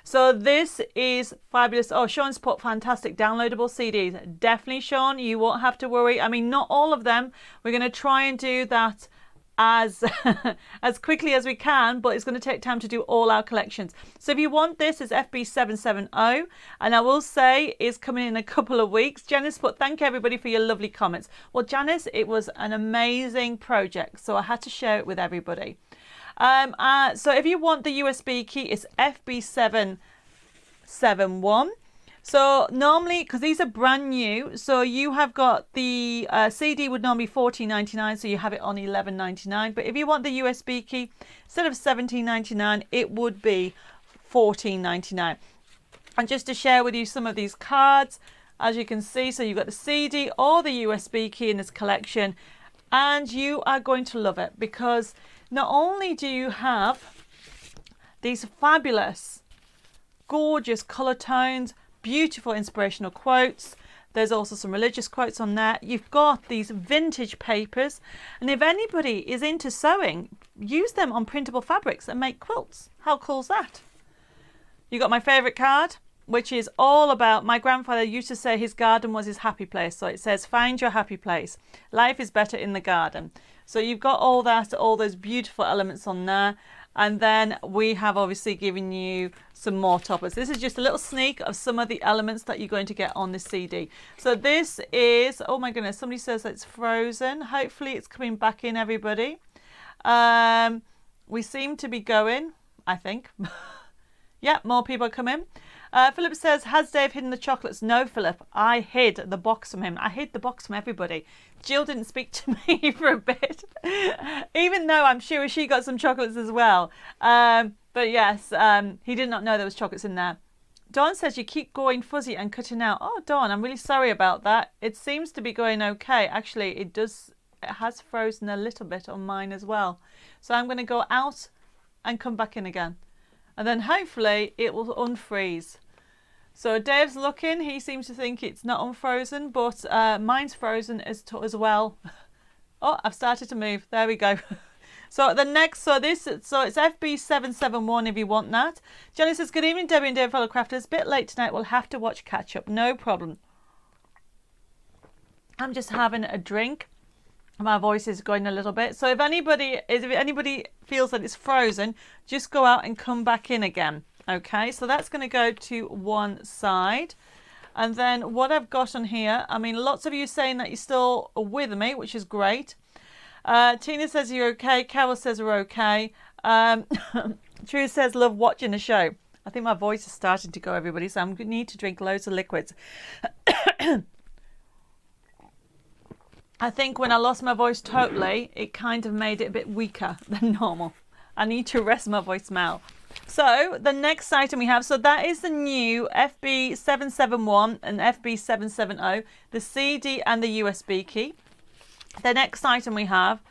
A: So this is fabulous. Oh, Sean's put fantastic downloadable CDs. Definitely, Sean, you won't have to worry. I mean, not all of them. We're going to try and do that as as quickly as we can, but it's going to take time to do all our collections. So if you want this, it's FB770, and I will say is coming in a couple of weeks. Janice put, thank you everybody for your lovely comments. Well, Janice, it was an amazing project, so I had to share it with everybody. So if you want the USB key, it's FB771. So normally, because these are brand new, so you have got the CD would normally be $14.99, so you have it on $11.99. But if you want the USB key, instead of $17.99, it would be $14.99. And just to share with you some of these cards, as you can see, so you've got the CD or the USB key in this collection, and you are going to love it because not only do you have these fabulous, gorgeous colour tones, beautiful inspirational quotes, there's also some religious quotes on there. You've got these vintage papers, and if anybody is into sewing, use them on printable fabrics and make quilts. How cool is that? You got my favourite card, which is all about, my grandfather used to say his garden was his happy place. So it says, find your happy place. Life is better in the garden. So you've got all that, all those beautiful elements on there. And then we have obviously given you some more toppers. This is just a little sneak of some of the elements that you're going to get on this CD. So this is, oh my goodness, somebody says that it's frozen. Hopefully it's coming back in, everybody. We seem to be going, I think. Yeah, more people are coming. Philip says, has Dave hidden the chocolates? No, Philip, I hid the box from him. I hid the box from everybody. Jill didn't speak to me for a bit, even though I'm sure she got some chocolates as well. But yes, he did not know there was chocolates in there. Dawn says, you keep going fuzzy and cutting out. Oh, Dawn, I'm really sorry about that. It seems to be going okay. Actually, it has frozen a little bit on mine as well. So I'm going to go out and come back in again. And then hopefully it will unfreeze. So Dave's looking, he seems to think it's not unfrozen, but mine's frozen as well. Oh, I've started to move. There we go. So the next, so it's FB771 if you want that. Jenny says, good evening, Debbie and Dave, fellow crafters. Bit late tonight, we'll have to watch catch up. No problem. I'm just having a drink. My voice is going a little bit. So if anybody feels that it's frozen, just go out and come back in again. Okay, so that's going to go to one side. And then what I've got on here, I mean, lots of you saying that you're still with me, which is great. Tina says you're okay. Carol says we're okay. True says love watching the show. I think my voice is starting to go, everybody, so I'm going to need to drink loads of liquids. I think when I lost my voice totally, it kind of made it a bit weaker than normal. I need to rest my voice now. So the next item we have, so that is the new FB771 and FB770, the CD and the USB key. The next item we have,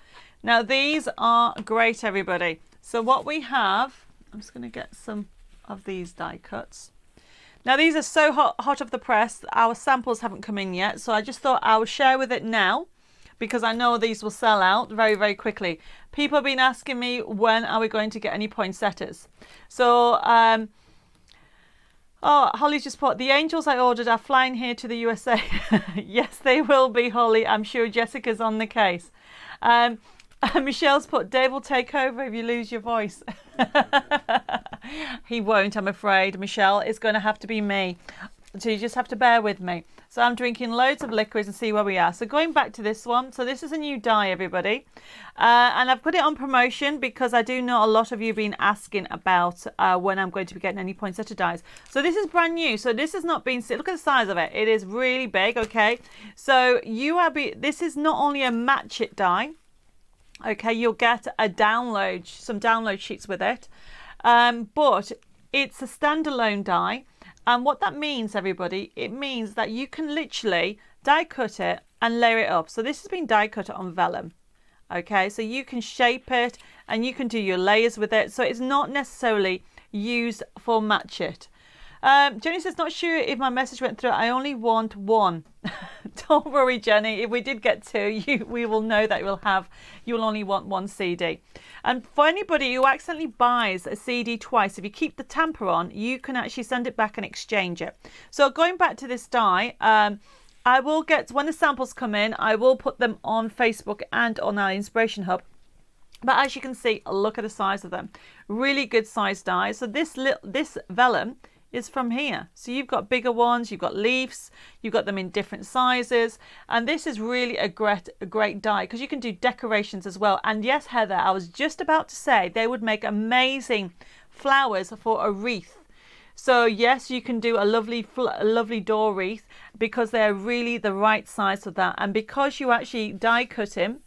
A: now these are great, everybody. So what we have, I'm just going to get some of these die cuts. Now these are so hot off the press, our samples haven't come in yet, so I just thought I would share with it now, because I know these will sell out very, very quickly. People have been asking me, when are we going to get any poinsettias? So, oh, Holly just put, the angels I ordered are flying here to the USA. Yes, they will be, Holly. I'm sure Jessica's on the case. Michelle's put, Dave will take over if you lose your voice. He won't, I'm afraid, Michelle. It's going to have to be me. So you just have to bear with me. So I'm drinking loads of liquids and see where we are. So going back to this one. So this is a new die, everybody. And I've put it on promotion because I do know a lot of you have been asking about when I'm going to be getting any poinsettia dies. So this is brand new. So this has not been, look at the size of it. It is really big, okay? So this is not only a match it die. Okay, you'll get a download, some download sheets with it. But it's a standalone die. And what that means, everybody, it means that you can literally die cut it and layer it up. So this has been die cut on vellum. Okay, so you can shape it and you can do your layers with it. So it's not necessarily used for match it. Jenny says, not sure if my message went through. I only want one. Don't worry, Jenny. If we did get two, we will know that you will only want one CD. And for anybody who accidentally buys a CD twice, if you keep the tamper on, you can actually send it back and exchange it. So going back to this die, I will get, when the samples come in, I will put them on Facebook and on our Inspiration Hub. But as you can see, look at the size of them. Really good size die. So this vellum is from here. So you've got bigger ones, you've got leaves, you've got them in different sizes, and this is really a great die because you can do decorations as well. And yes, Heather, I was just about to say they would make amazing flowers for a wreath. So yes, you can do a lovely door wreath because they're really the right size for that. And because you actually die cut him,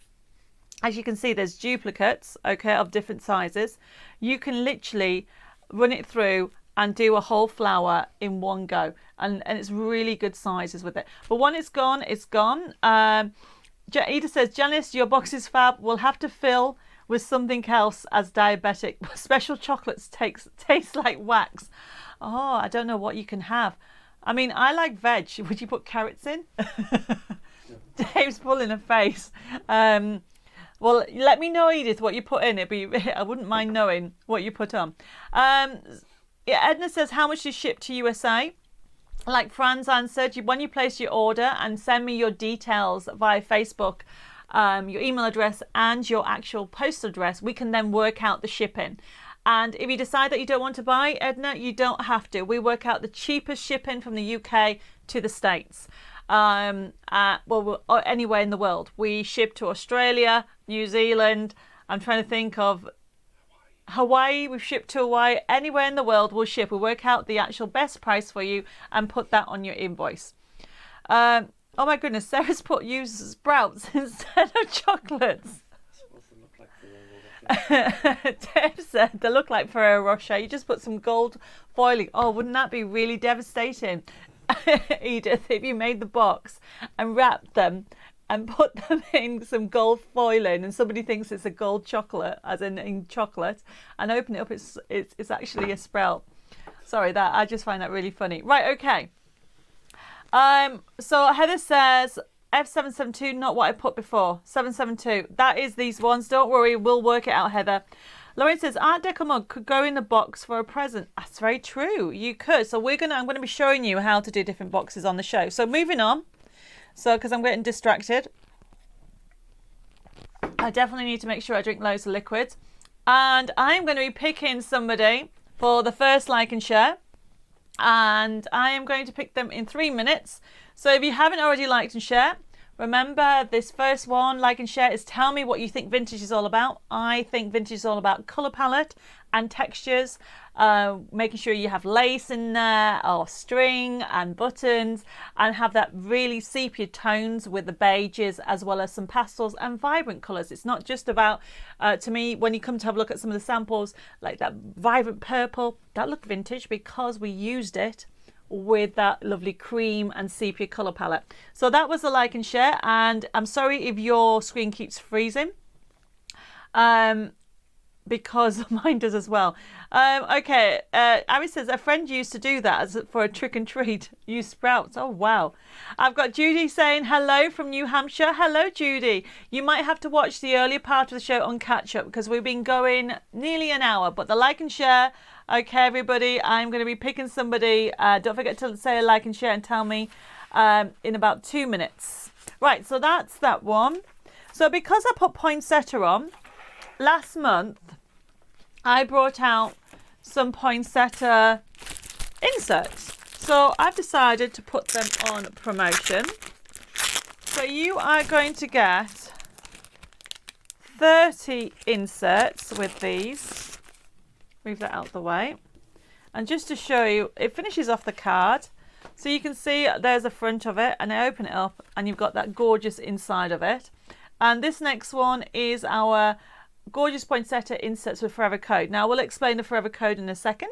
A: as you can see, there's duplicates, okay, of different sizes. You can literally run it through and do a whole flower in one go, and it's really good sizes with it. But when it's gone, it's gone. Eda says, Janice, your box is fab. We'll have to fill with something else as diabetic. Special chocolates taste like wax. Oh, I don't know what you can have. I mean, I like veg. Would you put carrots in? Dave's pulling a face. Well, let me know, Edith, what you put in. I wouldn't mind knowing what you put on. Yeah, Edna says, how much is shipped to USA? Like Franz answered, when you place your order and send me your details via Facebook, your email address and your actual postal address, we can then work out the shipping. And if you decide that you don't want to buy, Edna, you don't have to. We work out the cheapest shipping from the UK to the States. Anywhere in the world. We ship to Australia, New Zealand. I'm trying to think of Hawaii. We've shipped to Hawaii. Anywhere in the world we'll ship. We'll work out the actual best price for you and put that on your invoice. Oh my goodness, Sarah's used sprouts instead of chocolates. Deb said they look like Ferrero Rocher. You just put some gold foiling. Oh, wouldn't that be really devastating, Edith, if you made the box and wrapped them and put them in some gold foiling and somebody thinks it's a gold chocolate, as in chocolate, and open it up, it's actually a sprout. Sorry, I just find that really funny. Right, okay. So Heather says F772, not what I put before. 772, that is these ones. Don't worry, we'll work it out, Heather. Lauren says Art Deco mug could go in the box for a present. That's very true. You could. So I'm going to be showing you how to do different boxes on the show. So moving on. So because I'm getting distracted, I definitely need to make sure I drink loads of liquids. And I'm going to be picking somebody for the first like and share. And I am going to pick them in 3 minutes. So if you haven't already liked and shared, remember this first one, like and share, is tell me what you think vintage is all about. I think vintage is all about colour palette and textures, making sure you have lace in there or string and buttons, and have that really sepia tones with the beiges as well as some pastels and vibrant colours. It's not just about, to me, when you come to have a look at some of the samples, like that vibrant purple, that looked vintage because we used it with that lovely cream and sepia colour palette. So that was the like and share, and I'm sorry if your screen keeps freezing, because mine does as well. Okay, Ari says a friend used to do that for a trick and treat, use sprouts. Oh wow. I've got Judy saying hello from New Hampshire. Hello Judy. You might have to watch the earlier part of the show on catch up because we've been going nearly an hour, but the like and share. Okay, everybody, I'm going to be picking somebody. Don't forget to say a like and share and tell me in about 2 minutes. Right, so that's that one. So because I put poinsettia on, last month I brought out some poinsettia inserts. So I've decided to put them on promotion. So you are going to get 30 inserts with these. Move that out the way. And just to show you, it finishes off the card. So you can see there's the front of it, and I open it up and you've got that gorgeous inside of it. And this next one is our gorgeous poinsettia inserts with Forever Code. Now we'll explain the Forever Code in a second.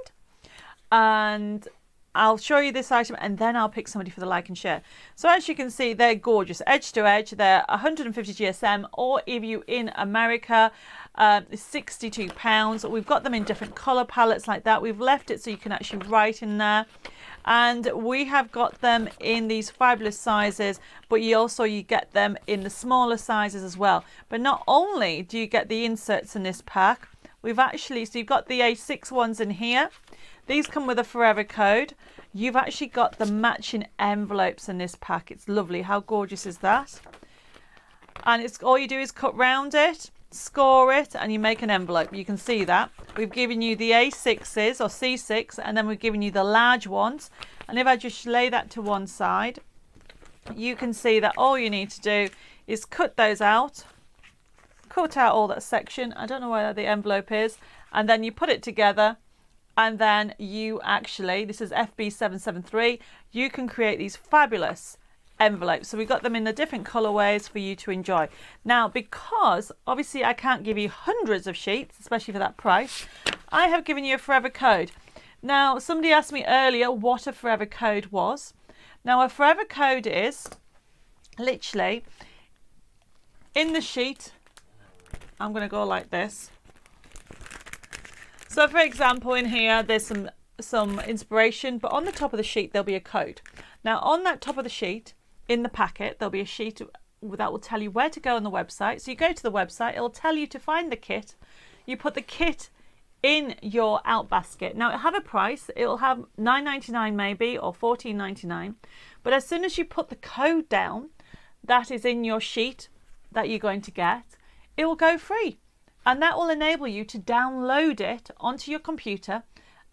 A: And I'll show you this item and then I'll pick somebody for the like and share. So as you can see, they're gorgeous, edge to edge. They're 150 GSM, or if you in America, £62. We've got them in different color palettes like that. We've left it so you can actually write in there. And we have got them in these fabulous sizes, but you get them in the smaller sizes as well. But not only do you get the inserts in this pack, so you've got the A6 ones in here. These come with a forever code. You've actually got the matching envelopes in this pack. It's lovely. How gorgeous is that? And it's all you do is cut round it, score it, and you make an envelope. You can see that. We've given you the A6s or C6, and then we've given you the large ones. And if I just lay that to one side, you can see that all you need to do is cut those out. Cut out all that section. I don't know where the envelope is. And then you put it together. And then you actually, this is FB773, you can create these fabulous envelopes. So we've got them in the different colorways for you to enjoy. Now, because obviously I can't give you hundreds of sheets, especially for that price, I have given you a forever code. Now, somebody asked me earlier what a forever code was. Now, a forever code is literally in the sheet. I'm going to go like this. So for example, in here, there's some inspiration, but on the top of the sheet, there'll be a code. Now on that top of the sheet, in the packet, there'll be a sheet that will tell you where to go on the website. So you go to the website, it'll tell you to find the kit. You put the kit in your out basket. Now it'll have a price. It'll have $9.99 maybe, or $14.99. But as soon as you put the code down, that is in your sheet that you're going to get, it will go free. And that will enable you to download it onto your computer.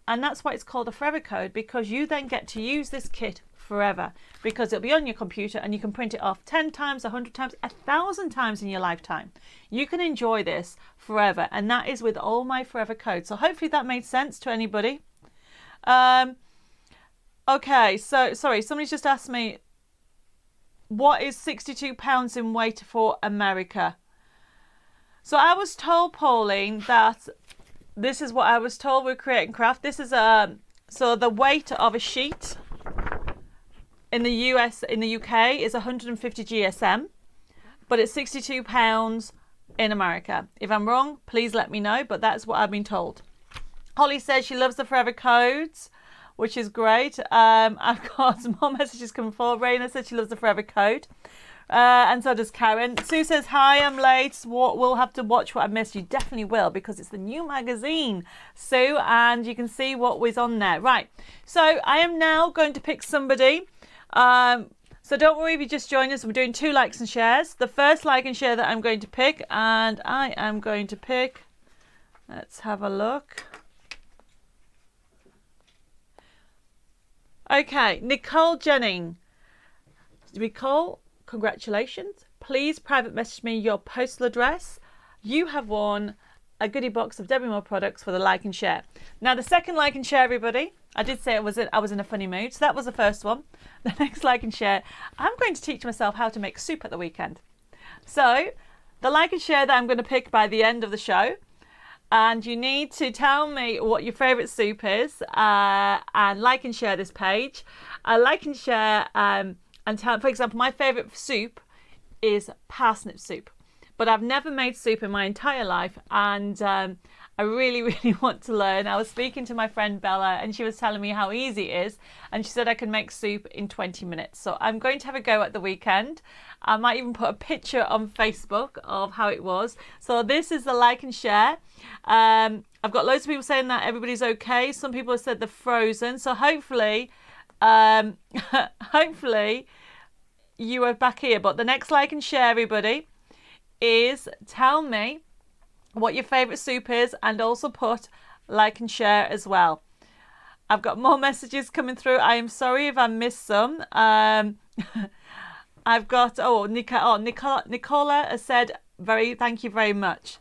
A: And that's why it's called a forever code, because you then get to use this kit forever, because it'll be on your computer and you can print it off 10 times, 100 times, 1,000 times in your lifetime. You can enjoy this forever. And that is with all my forever codes. So hopefully that made sense to anybody. Okay, so sorry, somebody's just asked me, what is £62 in weight for America? So I was told, Pauline, that this is what I was told with Create and Craft. This is so the weight of a sheet in the UK is 150 GSM, but it's £62 in America. If I'm wrong, please let me know, but that's what I've been told. Holly says she loves the forever codes, which is great. I've got some more messages coming forward. Raina said she loves the forever code. And so does Karen. Sue says, hi, I'm late. We'll have to watch what I missed. You definitely will, because it's the new magazine, Sue, and you can see what was on there. Right, so I am now going to pick somebody. So don't worry if you just joined us. We're doing 2 likes and shares. The first like and share that I'm going to pick, and I am going to pick, let's have a look. Okay, Nicole Jennings. Nicole, congratulations. Please private message me your postal address. You have won a goodie box of Debbi Moore products for the like and share. Now the second like and share, everybody, I did say I was in a funny mood, so that was the first one. The next like and share, I'm going to teach myself how to make soup at the weekend. So the like and share that I'm going to pick by the end of the show, and you need to tell me what your favourite soup is, and like and share this page. Like and share, and tell, for example, my favourite soup is parsnip soup, but I've never made soup in my entire life, and I really, really want to learn. I was speaking to my friend Bella, and she was telling me how easy it is, and she said I can make soup in 20 minutes. So I'm going to have a go at the weekend. I might even put a picture on Facebook of how it was. So this is the like and share. I've got loads of people saying that everybody's okay. Some people have said they're frozen. So hopefully, hopefully you are back here. But the next like and share, everybody, is tell me what your favourite soup is, and also put like and share as well. I've got more messages coming through. I am sorry if I missed some. I've got, Nicola has said, thank you very much.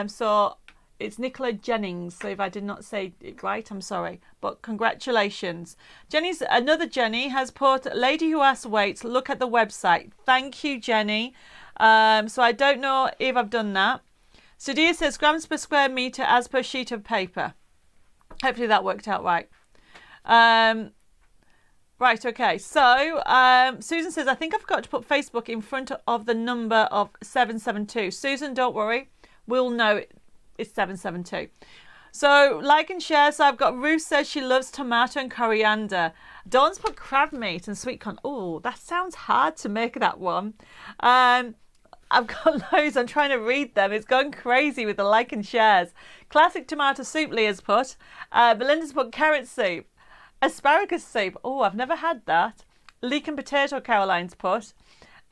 A: So it's Nicola Jennings. So if I did not say it right, I'm sorry. But congratulations. Another Jenny has put, lady who asks weights, look at the website. Thank you, Jenny. So I don't know if I've done that. Sadia says grams per square metre as per sheet of paper. Hopefully that worked out right. Right, okay. So Susan says, I think I forgot to put Facebook in front of the number of 772. Susan, don't worry. We'll know it's 772. So like and share. So I've got Ruth says she loves tomato and coriander. Dawn's put crab meat and sweet corn. Oh, that sounds hard to make that one. I've got loads. I'm trying to read them. It's going crazy with the like and shares. Classic tomato soup, Leah's put. Belinda's put carrot soup. Asparagus soup. Oh, I've never had that. Leek and potato, Caroline's put.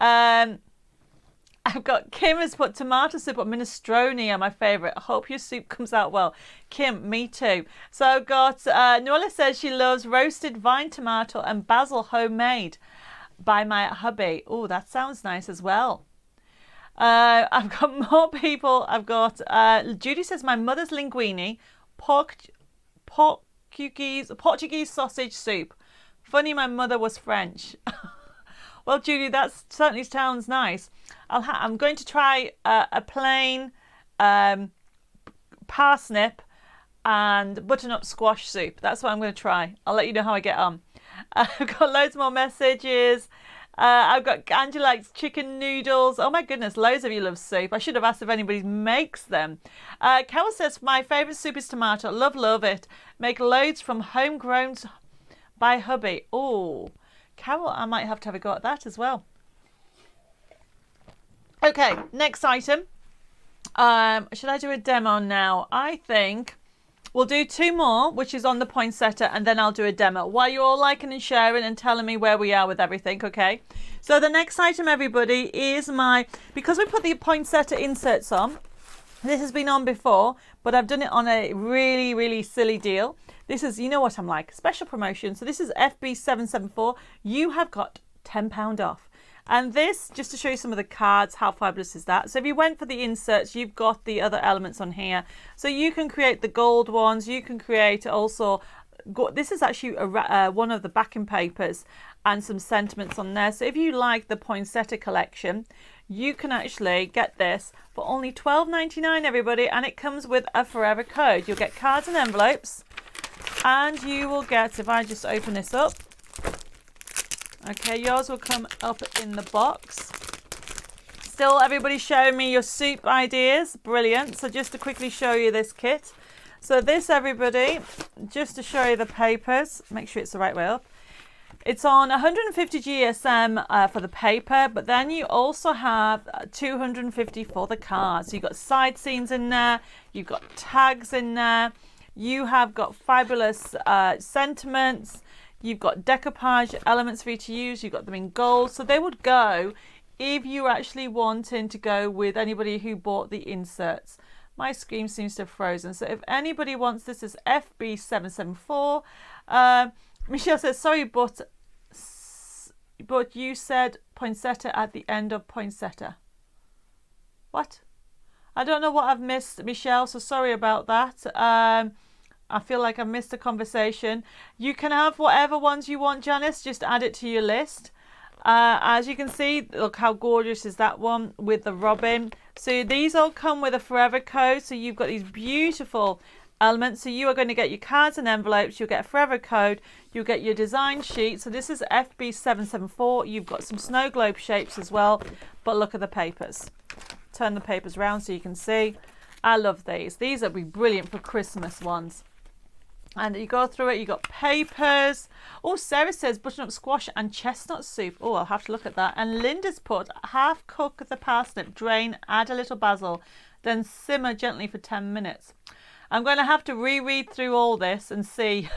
A: I've got Kim has put tomato soup or minestrone are my favourite. I hope your soup comes out well. Kim, me too. So I've got Noella says she loves roasted vine tomato and basil homemade by my hubby. Oh, that sounds nice as well. I've got more people. I've got Judy says my mother's linguine, Portuguese sausage soup. Funny, my mother was French. Well, Judy, that certainly sounds nice. I'm going to try a plain parsnip and butternut squash soup. That's what I'm going to try. I'll let you know how I get on. I've got loads more messages. I've got Angela likes chicken noodles. Oh my goodness, loads of you love soup. I should have asked if anybody makes them. Carol says, my favourite soup is tomato. Love it. Make loads from homegrown by hubby. Oh, Carol, I might have to have a go at that as well. Okay, next item. Should I do a demo now? I think we'll do two more, which is on the poinsettia, and then I'll do a demo while you're all liking and sharing and telling me where we are with everything, okay? So the next item, everybody, is because we put the poinsettia inserts on, this has been on before, but I've done it on a really, really silly deal. This is, you know what I'm like, special promotion. So this is FB774. You have got £10 off. And this, just to show you some of the cards, how fabulous is that? So if you went for the inserts, you've got the other elements on here. So you can create the gold ones. You can create also, this is actually one of the backing papers and some sentiments on there. So if you like the poinsettia collection, you can actually get this for only $12.99, everybody. And it comes with a forever code. You'll get cards and envelopes. And you will get, if I just open this up, okay, yours will come up in the box. Still, everybody showing me your soup ideas. Brilliant. So just to quickly show you this kit. So this, everybody, just to show you the papers, make sure it's the right way up. It's on 150 GSM for the paper, but then you also have 250 for the cards. So you've got side seams in there, you've got tags in there, you have got fabulous sentiments, you've got decoupage elements for you to use, you've got them in gold. So they would go if you're actually wanting to go with anybody who bought the inserts. My screen seems to have frozen. So if anybody wants this, is FB774. Michelle says, sorry, but you said poinsettia at the end of poinsettia. What? I don't know what I've missed, Michelle, so sorry about that. I feel like I've missed a conversation. You can have whatever ones you want, Janice. Just add it to your list. As you can see, look how gorgeous is that one with the robin. So these all come with a forever code. So you've got these beautiful elements. So you are going to get your cards and envelopes. You'll get a forever code. You'll get your design sheet. So this is FB774. You've got some snow globe shapes as well. But look at the papers. Turn the papers around so you can see. I love these. These will be brilliant for Christmas ones. And you go through it, you got papers. Oh, Sarah says butternut squash and chestnut soup. Oh, I'll have to look at that. And Linda's put half cook the parsnip, drain, add a little basil, then simmer gently for 10 minutes. I'm going to have to reread through all this and see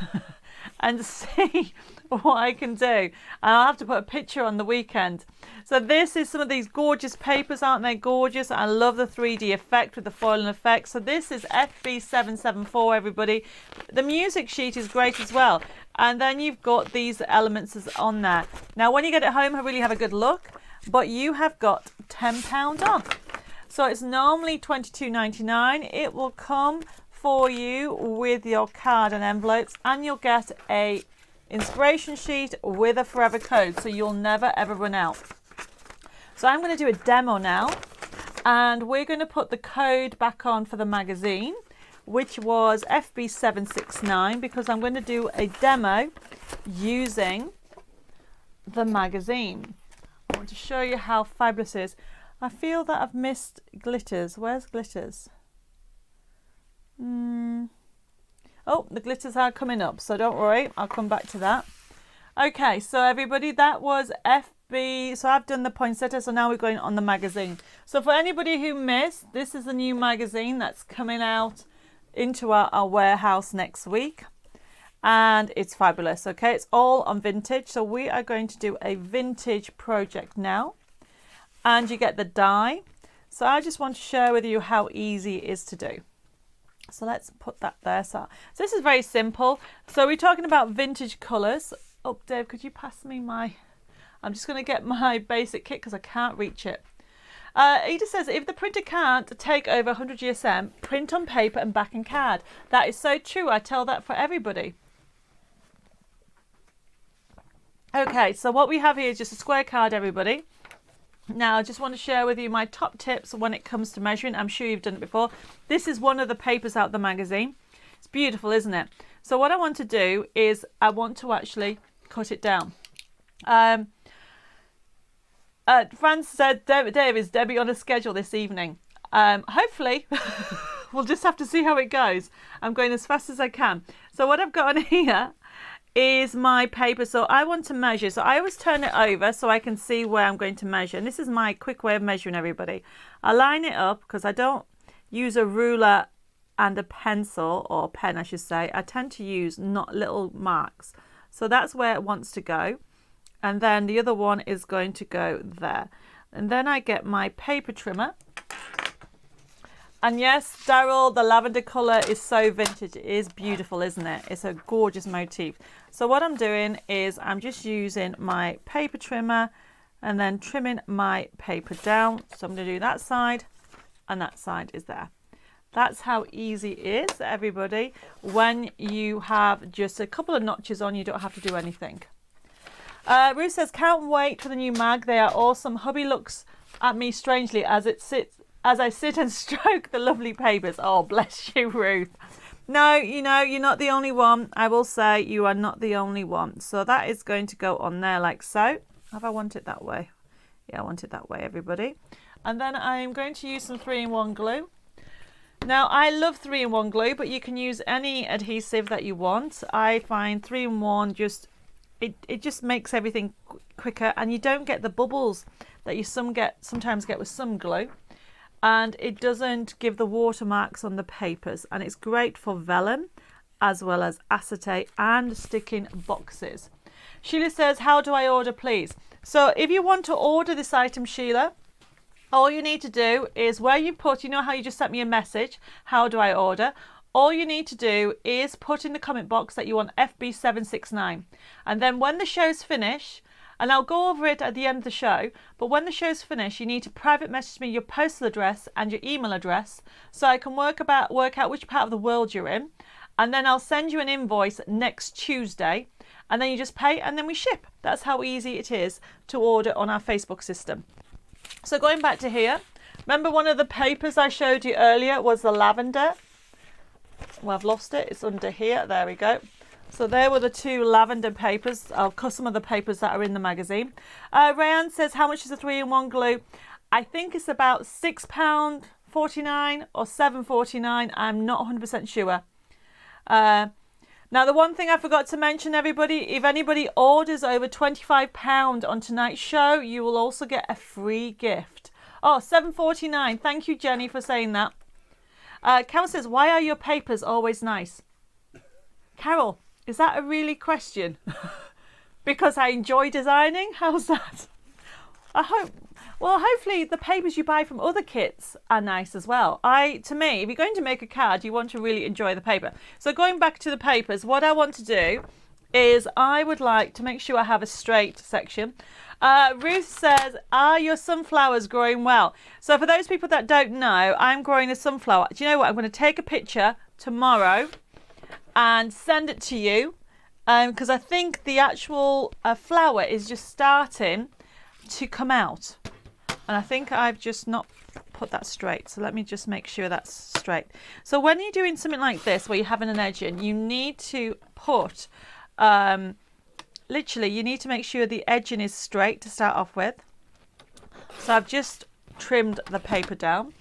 A: what I can do. And I'll have to put a picture on the weekend. So this is some of these gorgeous papers, aren't they gorgeous? I love the 3D effect with the foiling effect. So this is FB774, everybody. The music sheet is great as well. And then you've got these elements on there. Now, when you get it home, really have a good look. But you have got £10 off. So it's normally $22.99. It will come for you with your card and envelopes, and you'll get a inspiration sheet with a forever code, so you'll never ever run out. So I'm going to do a demo now, and we're going to put the code back on for the magazine, which was FB769, because I'm going to do a demo using the magazine. I want to show you how fabulous it is. I feel that I've missed glitters. Where's glitters? Oh, the glitters are coming up, so don't worry, I'll come back to that. Okay, so everybody, that was FB. So I've done the poinsettia, so now we're going on the magazine. So for anybody who missed, this is a new magazine that's coming out into our warehouse next week. And it's fabulous, okay? It's all on vintage. So we are going to do a vintage project now. And you get the die. So I just want to share with you how easy it is to do. So let's put that there. So this is very simple. So we're talking about vintage colours. Oh, Dave, could you pass me my... I'm just going to get my basic kit because I can't reach it. Eda says, if the printer can't take over 100 GSM, print on paper and back in card. That is so true. I tell that for everybody. Okay, so what we have here is just a square card, everybody. Now, I just want to share with you my top tips when it comes to measuring. I'm sure you've done it before. This is one of the papers out of the magazine. It's beautiful, isn't it? So what I want to do is I want to actually cut it down. Franz said, Dave, is Debbie on a schedule this evening? Hopefully. We'll just have to see how it goes. I'm going as fast as I can. So what I've got on here is my paper. So I want to measure. So I always turn it over so I can see where I'm going to measure. And this is my quick way of measuring, everybody. I line it up because I don't use a ruler and a pencil, or pen I should say. I tend to use not little marks. So that's where it wants to go. And then the other one is going to go there. And then I get my paper trimmer. And yes, Daryl, the lavender colour is so vintage. It is beautiful, isn't it? It's a gorgeous motif. So what I'm doing is I'm just using my paper trimmer and then trimming my paper down. So I'm going to do that side and that side is there. That's how easy it is, everybody. When you have just a couple of notches on, you don't have to do anything. Ruth says, can't wait for the new mag. They are awesome. Hubby looks at me strangely as I sit and stroke the lovely papers. Oh, bless you, Ruth. No, you know, you're not the only one. I will say you are not the only one. So that is going to go on there like so. Have I want it that way? Yeah, I want it that way, everybody. And then I'm going to use some 3-in-1 glue. Now, I love 3-in-1 glue, but you can use any adhesive that you want. I find 3-in-1 just... It just makes everything quicker, and you don't get the bubbles that you sometimes get with some glue, and it doesn't give the watermarks on the papers, and it's great for vellum as well as acetate and sticking boxes. Sheila says, how do I order, please? So if you want to order this item, Sheila, all you need to do is where you put, you know how you just sent me a message, how do I order? All you need to do is put in the comment box that you want FB769. And then when the show's finished, and I'll go over it at the end of the show, but when the show's finished, you need to private message me your postal address and your email address so I can work out which part of the world you're in. And then I'll send you an invoice next Tuesday. And then you just pay and then we ship. That's how easy it is to order on our Facebook system. So going back to here, remember one of the papers I showed you earlier was the lavender. Well, I've lost it. It's under here. There we go. So there were the two lavender papers. I'll cut some of the papers that are in the magazine. Rayanne says, how much is a 3-in-1 glue? I think it's about £6.49 or £7.49. I'm not 100% sure. Now, the one thing I forgot to mention, everybody, if anybody orders over £25 on tonight's show, you will also get a free gift. Oh, £7.49. Thank you, Jenny, for saying that. Carol says, why are your papers always nice? Carol, is that a really question? Because I enjoy designing? How's that? Well, hopefully the papers you buy from other kits are nice as well. To me, if you're going to make a card, you want to really enjoy the paper. So going back to the papers, what I want to do is I would like to make sure I have a straight section. Ruth says, are your sunflowers growing well? So for those people that don't know, I'm growing a sunflower. Do you know what? I'm going to take a picture tomorrow and send it to you because I think the actual flower is just starting to come out. And I think I've just not put that straight. So let me just make sure that's straight. So when you're doing something like this, where you're having an edge in, you need to put literally you need to make sure the edging is straight to start off with. So I've just trimmed the paper down.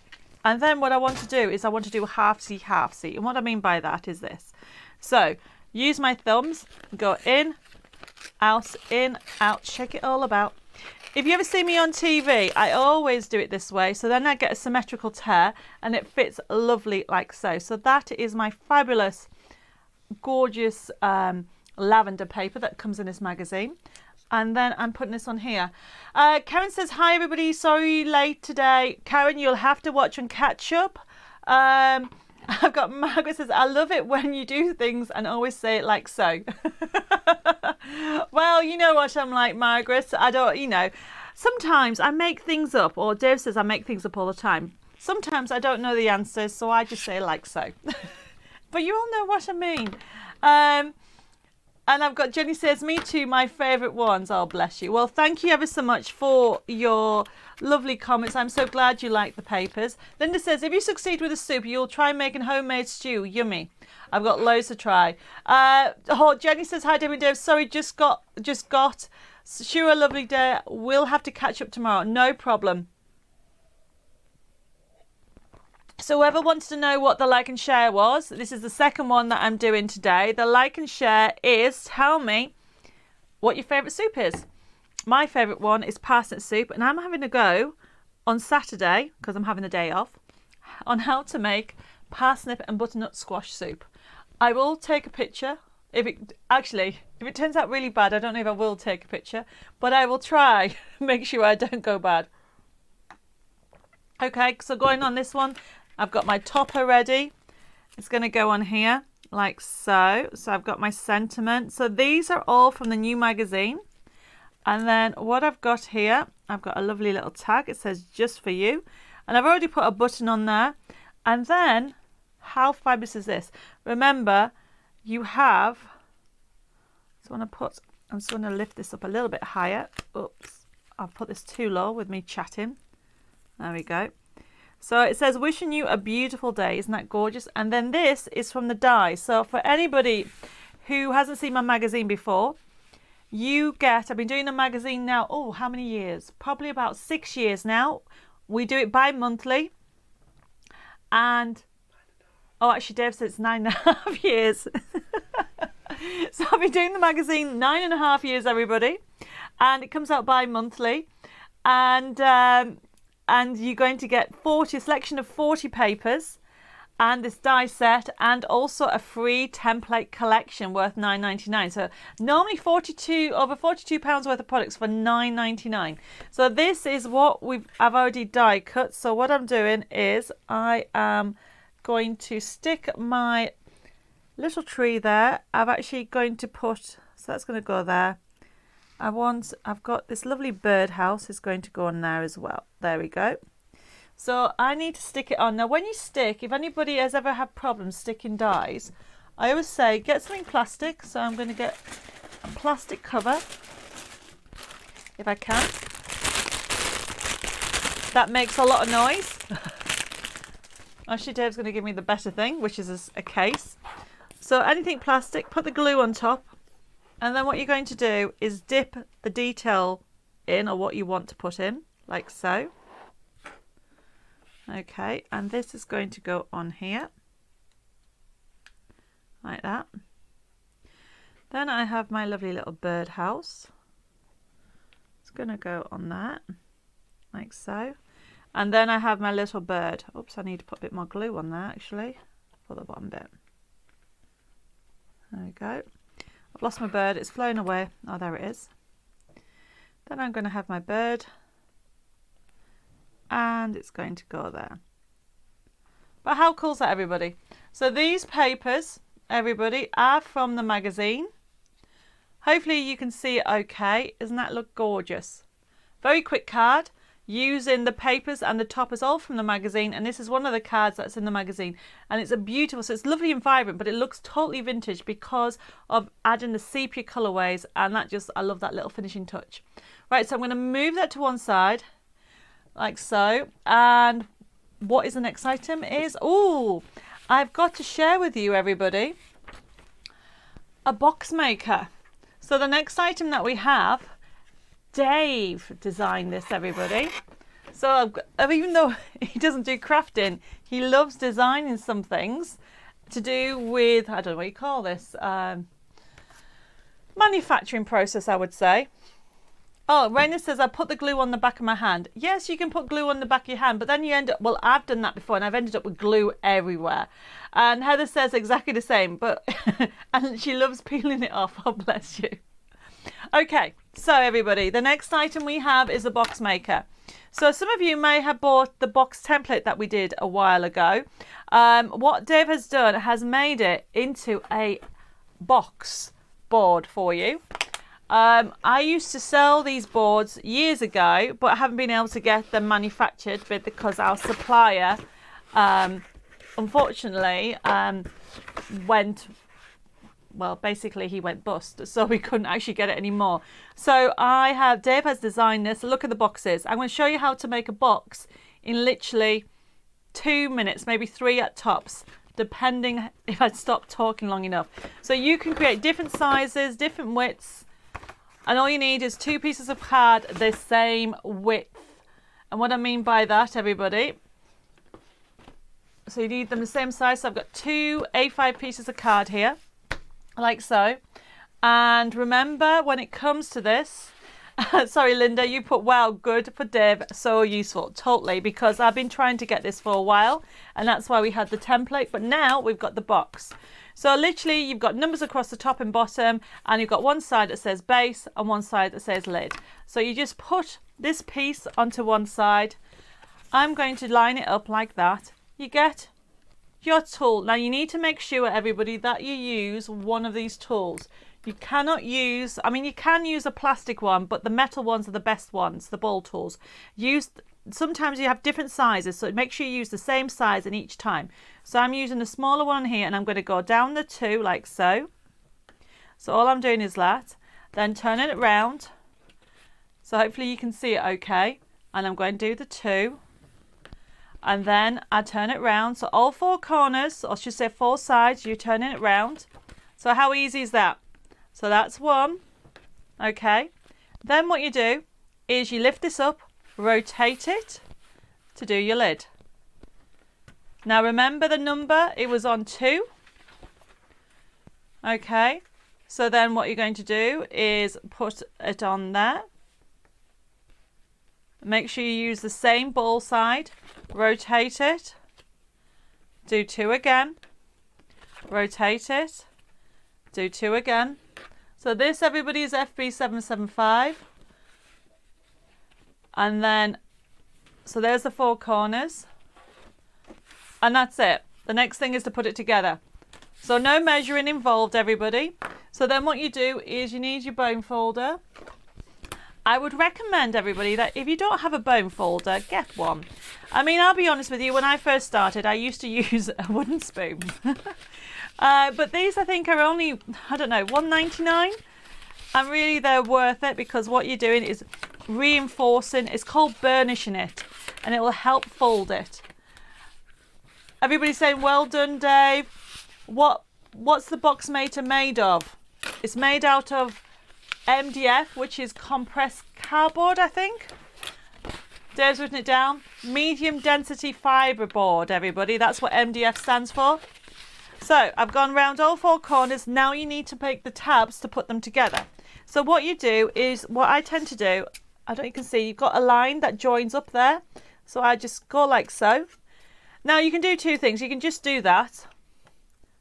A: And then what I want to do is I want to do half C, half C. And what I mean by that is this. So use my thumbs, go in, out, shake it all about. If you ever see me on TV, I always do it this way. So then I get a symmetrical tear and it fits lovely like so. So that is my fabulous, gorgeous lavender paper that comes in this magazine. And then I'm putting this on here. Karen says, hi everybody, sorry late today. Karen, you'll have to watch and catch up. I've got Margaret says, I love it when you do things and always say it like so. Well, you know what I'm like, Margaret. I don't, you know, sometimes I make things up, or Dave says I make things up all the time. Sometimes I don't know the answers, so I just say it like so. But you all know what I mean. And I've got Jenny says, me too, my favourite ones. Oh, bless you. Well, thank you ever so much for your lovely comments. I'm so glad you like the papers. Linda says, if you succeed with the soup, you'll try making homemade stew. Yummy. I've got loads to try. Jenny says, hi, Debbi and Dave. Sorry, just got. Sure, a lovely day. We'll have to catch up tomorrow. No problem. So whoever wants to know what the like and share was, this is the second one that I'm doing today. The like and share is, tell me what your favourite soup is. My favourite one is parsnip soup, and I'm having a go on Saturday, because I'm having the day off, on how to make parsnip and butternut squash soup. I will take a picture. If it turns out really bad, I don't know if I will take a picture, but I will try make sure I don't go bad. Okay, so going on this one, I've got my topper ready. It's going to go on here like so. So I've got my sentiment. So these are all from the new magazine. And then what I've got here, I've got a lovely little tag. It says just for you. And I've already put a button on there. And then how fabulous is this? Remember, you have, I'm just going to lift this up a little bit higher. Oops, I've put this too low with me chatting. There we go. So it says, wishing you a beautiful day. Isn't that gorgeous? And then this is from the die. So for anybody who hasn't seen my magazine before, you get, I've been doing the magazine now, oh, how many years? Probably about 6 years now. We do it bi-monthly. And, oh, actually, Dave said it's 9.5 years. So I've been doing the magazine 9.5 years, everybody. And it comes out bi-monthly. And you're going to get a selection of 40 papers and this die set, and also a free template collection worth £9.99. So normally over £42 worth of products for £9.99. So this is what I've already die cut. So what I'm doing is I am going to stick my little tree there. I'm actually going to put, so that's going to go there. I've got this lovely birdhouse is going to go on there as well. There we go. So I need to stick it on. Now when you stick, if anybody has ever had problems sticking dies, I always say get something plastic. So I'm going to get a plastic cover if I can. That makes a lot of noise. Actually, Dave's going to give me the better thing, which is a case. So anything plastic, put the glue on top. And then what you're going to do is dip the detail in, or what you want to put in, like so. Okay, and this is going to go on here, like that. Then I have my lovely little birdhouse. It's going to go on that, like so. And then I have my little bird. Oops, I need to put a bit more glue on there, actually, for the bottom bit. There we go. I've lost my bird, it's flown away. Oh, there it is. Then I'm going to have my bird, and it's going to go there. But how cool is that, everybody? So these papers, everybody, are from the magazine. Hopefully you can see it okay. Doesn't that look gorgeous? Very quick card, using the papers and the toppers all from the magazine, and this is one of the cards that's in the magazine, and it's a beautiful, so it's lovely and vibrant, but it looks totally vintage because of adding the sepia colorways, and I love that little finishing touch. Right, so I'm going to move that to one side like so, and what is the next item is, oh, I've got to share with you, everybody, a box maker. So the next item that we have, Dave designed this, everybody. So even though he doesn't do crafting, he loves designing some things to do with, I don't know what you call this, manufacturing process, I would say. Oh, Raina says, I put the glue on the back of my hand. Yes, you can put glue on the back of your hand, but then you end up, well, I've done that before and I've ended up with glue everywhere. And Heather says exactly the same, but and she loves peeling it off. Oh, bless you. Okay, so everybody, the next item we have is a box maker. So some of you may have bought the box template that we did a while ago. What Dave has done has made it into a box board for you. I used to sell these boards years ago, but I haven't been able to get them manufactured because our supplier, unfortunately, basically he went bust, so we couldn't actually get it anymore. So Dave has designed this. Look at the boxes. I'm going to show you how to make a box in literally 2 minutes, maybe 3 at tops, depending if I stop talking long enough. So you can create different sizes, different widths, and all you need is 2 pieces of card the same width. And what I mean by that, everybody, so you need them the same size. So I've got 2 A5 pieces of card here, like so. And remember, when it comes to this, sorry Linda, you put wow, good for Dave, so useful. Totally, because I've been trying to get this for a while, and that's why we had the template, but now we've got the box. So literally you've got numbers across the top and bottom, and you've got one side that says base and one side that says lid. So you just put this piece onto one side. I'm going to line it up like that. You get your tool. Now you need to make sure, everybody, that you use one of these tools. You cannot use, I mean, you can use a plastic one, but the metal ones are the best ones, the ball tools. Sometimes you have different sizes, so make sure you use the same size in each time. So I'm using the smaller one here, and I'm going to go down the 2 like so. So all I'm doing is that, then turning it round. So hopefully you can see it okay. And I'm going to do the 2. And then I turn it round. So all 4 corners, or I should say 4 sides, you're turning it round. So how easy is that? So that's 1. Okay. Then what you do is you lift this up, rotate it to do your lid. Now remember the number, it was on 2. Okay. So then what you're going to do is put it on there. Make sure you use the same ball side. Rotate it. Do 2 again. Rotate it. Do 2 again. So this, everybody, is FB775. And then, so there's the 4 corners. And that's it. The next thing is to put it together. So no measuring involved, everybody. So then what you do is you need your bone folder. I would recommend, everybody, that if you don't have a bone folder, get one. I mean, I'll be honest with you, when I first started, I used to use a wooden spoon. But these, I think, are only, I don't know, $1.99. And really, they're worth it because what you're doing is reinforcing, it's called burnishing it, and it will help fold it. Everybody's saying, well done, Dave. What's the box maker made of? It's made out of MDF, which is compressed cardboard, I think. Dave's written it down. Medium density fibre board, everybody. That's what MDF stands for. So I've gone round all 4 corners. Now you need to make the tabs to put them together. So what you do is, what I tend to do, I don't know if you can see, you've got a line that joins up there. So I just go like so. Now you can do 2 things. You can just do that.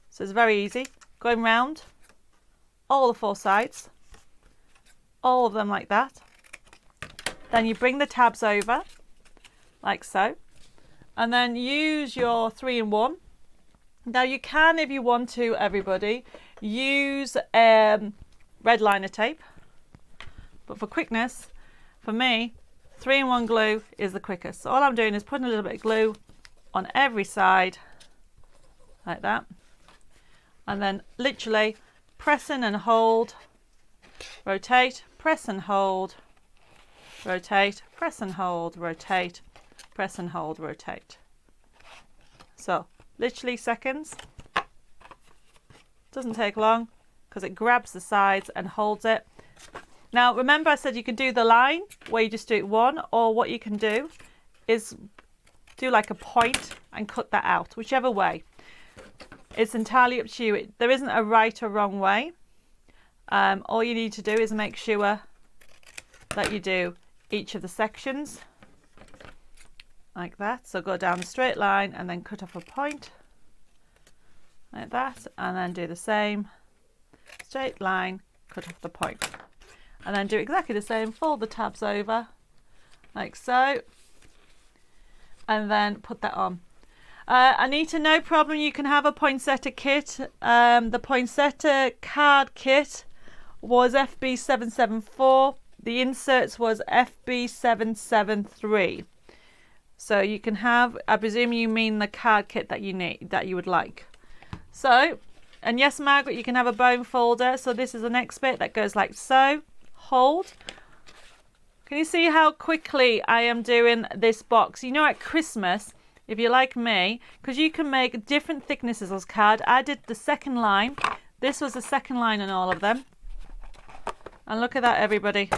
A: So it's very easy. Going round all the 4 sides. All of them like that. Then you bring the tabs over like so, and then use your 3-in-1. Now you can, if you want to, everybody, use red liner tape, but for quickness, for me, 3-in-1 glue is the quickest. So all I'm doing is putting a little bit of glue on every side like that, and then literally pressing and hold, rotate, press and hold, rotate, press and hold, rotate, press and hold, rotate. So literally seconds, doesn't take long. because it grabs the sides and holds it. Now remember I said you can do the line where you just do it one, or what you can do is do like a point and cut that out, whichever way. It's entirely up to you. There isn't a right or wrong way. All you need to do is make sure that you do each of the sections like that. So go down a straight line and then cut off a point like that, and then do the same straight line, cut off the point, and then do exactly the same. Fold the tabs over like so, and then put that on. Anita, no problem, you can have a poinsettia kit. The poinsettia card kit was FB774. The inserts was FB773. So you can have, I presume you mean the card kit that you need, that you would like. So, and yes, Margaret, you can have a bone folder. So this is the next bit that goes like so. Hold. Can you see how quickly I am doing this box? You know, at Christmas, if you're like me, because you can make different thicknesses as card. I did the second line. This was the second line on all of them. And look at that, everybody.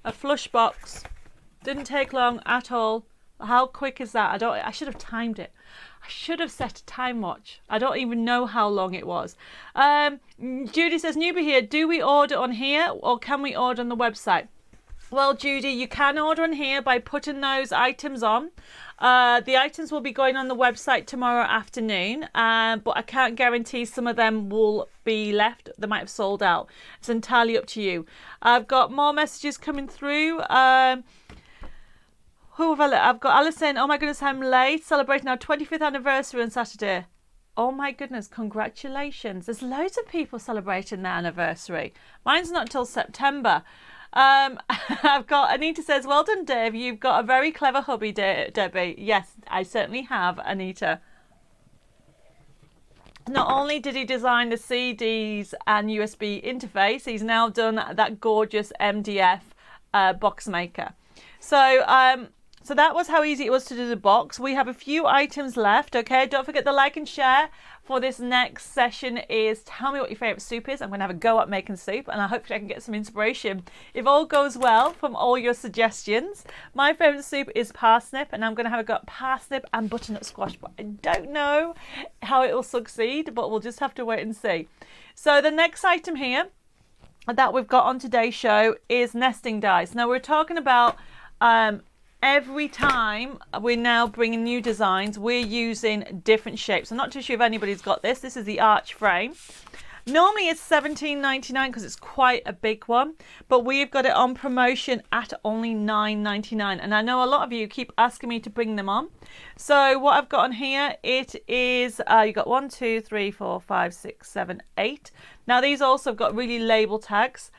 A: A flush box. Didn't take long at all. How quick is that? I should have timed it. I should have set a time watch. I don't even know how long it was. Judy says, newbie here, do we order on here or can we order on the website? Well, Judy, you can order on here by putting those items on. The items will be going on the website tomorrow afternoon, but I can't guarantee some of them will be left. They might have sold out. It's entirely up to you. I've got more messages coming through. Who have I've got Alice saying, oh my goodness, I'm late. Celebrating our 25th anniversary on Saturday. Oh my goodness, congratulations. There's loads of people celebrating their anniversary. Mine's not till September. I've got Anita says, well done, Dave. You've got a very clever hubby, Debbie. Yes, I certainly have, Anita. Not only did he design the CDs and USB interface, he's now done that gorgeous MDF box maker. So that was how easy it was to do the box. We have a few items left, okay? Don't forget to like and share. For this next session is tell me what your favourite soup is. I'm going to have a go at making soup, and I hope I can get some inspiration. If all goes well from all your suggestions, my favourite soup is parsnip, and I'm going to have a go at parsnip and butternut squash, but I don't know how it will succeed, but we'll just have to wait and see. So the next item here that we've got on today's show is nesting dies. Now we're talking about every time we're now bringing new designs, we're using different shapes. I'm not too sure if anybody's got this. This is the arch frame. Normally it's $17.99 because it's quite a big one, but we've got it on promotion at only $9.99. And I know a lot of you keep asking me to bring them on. So what I've got on here, it is, you got 1, 2, 3, 4, 5, 6, 7, 8. Now these also have got really label tags.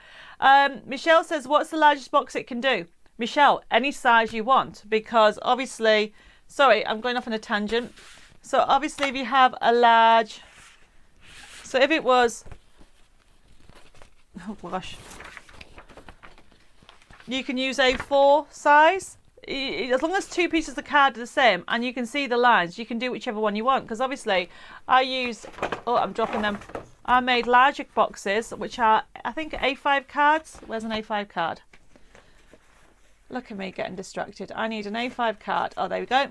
A: Michelle says, what's the largest box it can do? Michelle, any size you want, because obviously, sorry, I'm going off on a tangent. So obviously if you have a large, so if it was, oh gosh, you can use A4 size. As long as two pieces of card are the same and you can see the lines, you can do whichever one you want. Because obviously I used, oh, I'm dropping them. I made larger boxes, which are, I think, A5 cards. Where's an A5 card? Look at me getting distracted. I need an A5 card. Oh, there we go.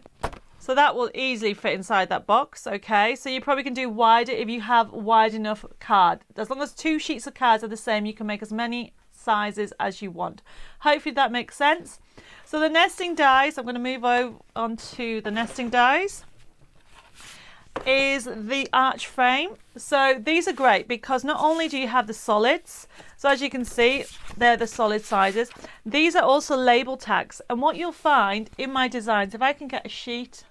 A: So that will easily fit inside that box. Okay, so you probably can do wider if you have wide enough card. As long as two sheets of cards are the same, you can make as many sizes as you want. Hopefully that makes sense. So the nesting dies, I'm going to move on to the nesting dies, is the arch frame. So these are great because not only do you have the solids, so as you can see, they're the solid sizes. These are also label tags. And what you'll find in my designs, if I can get a sheet,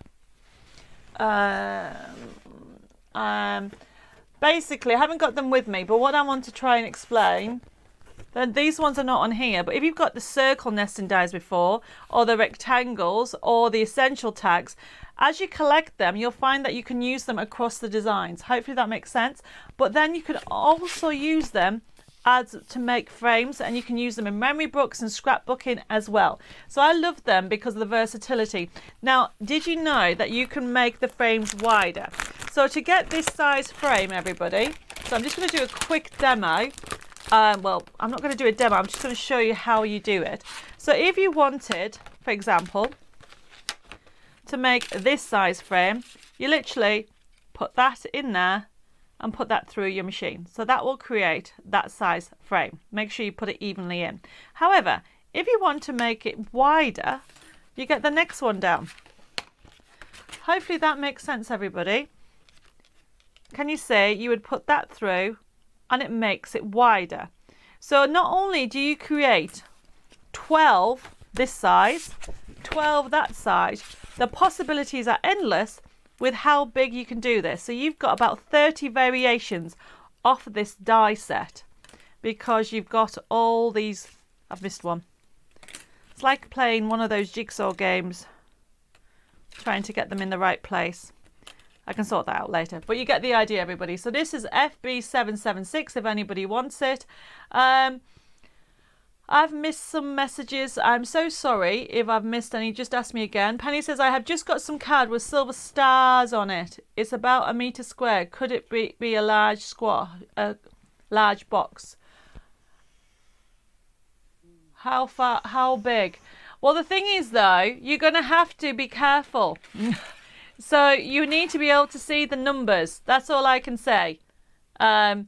A: basically, I haven't got them with me, but what I want to try and explain, then these ones are not on here, but if you've got the circle nesting dies before, or the rectangles, or the essential tags, as you collect them, you'll find that you can use them across the designs. Hopefully that makes sense. But then you could also use them ads to make frames, and you can use them in memory books and scrapbooking as well. So I love them because of the versatility. Now, did you know that you can make the frames wider? So to get this size frame, everybody, so I'm just going to do a quick demo. Well, I'm not going to do a demo, I'm just going to show you how you do it. So if you wanted, for example, to make this size frame, you literally put that in there and put that through your machine. So that will create that size frame. Make sure you put it evenly in. However, if you want to make it wider, you get the next one down. Hopefully that makes sense, everybody. Can you see you would put that through and it makes it wider? So not only do you create 12 this size, 12 that size, the possibilities are endless with how big you can do this. So you've got about 30 variations off this die set because you've got all these. I've missed one. It's like playing one of those jigsaw games, trying to get them in the right place. I can sort that out later, but you get the idea, everybody. So this is FB776 if anybody wants it. I've missed some messages. I'm so sorry if I've missed any. Just ask me again. Penny says, I have just got some card with silver stars on it. It's about 1 meter square. Could it be a large large box? How big? Well, the thing is, though, you're going to have to be careful. So you need to be able to see the numbers. That's all I can say. At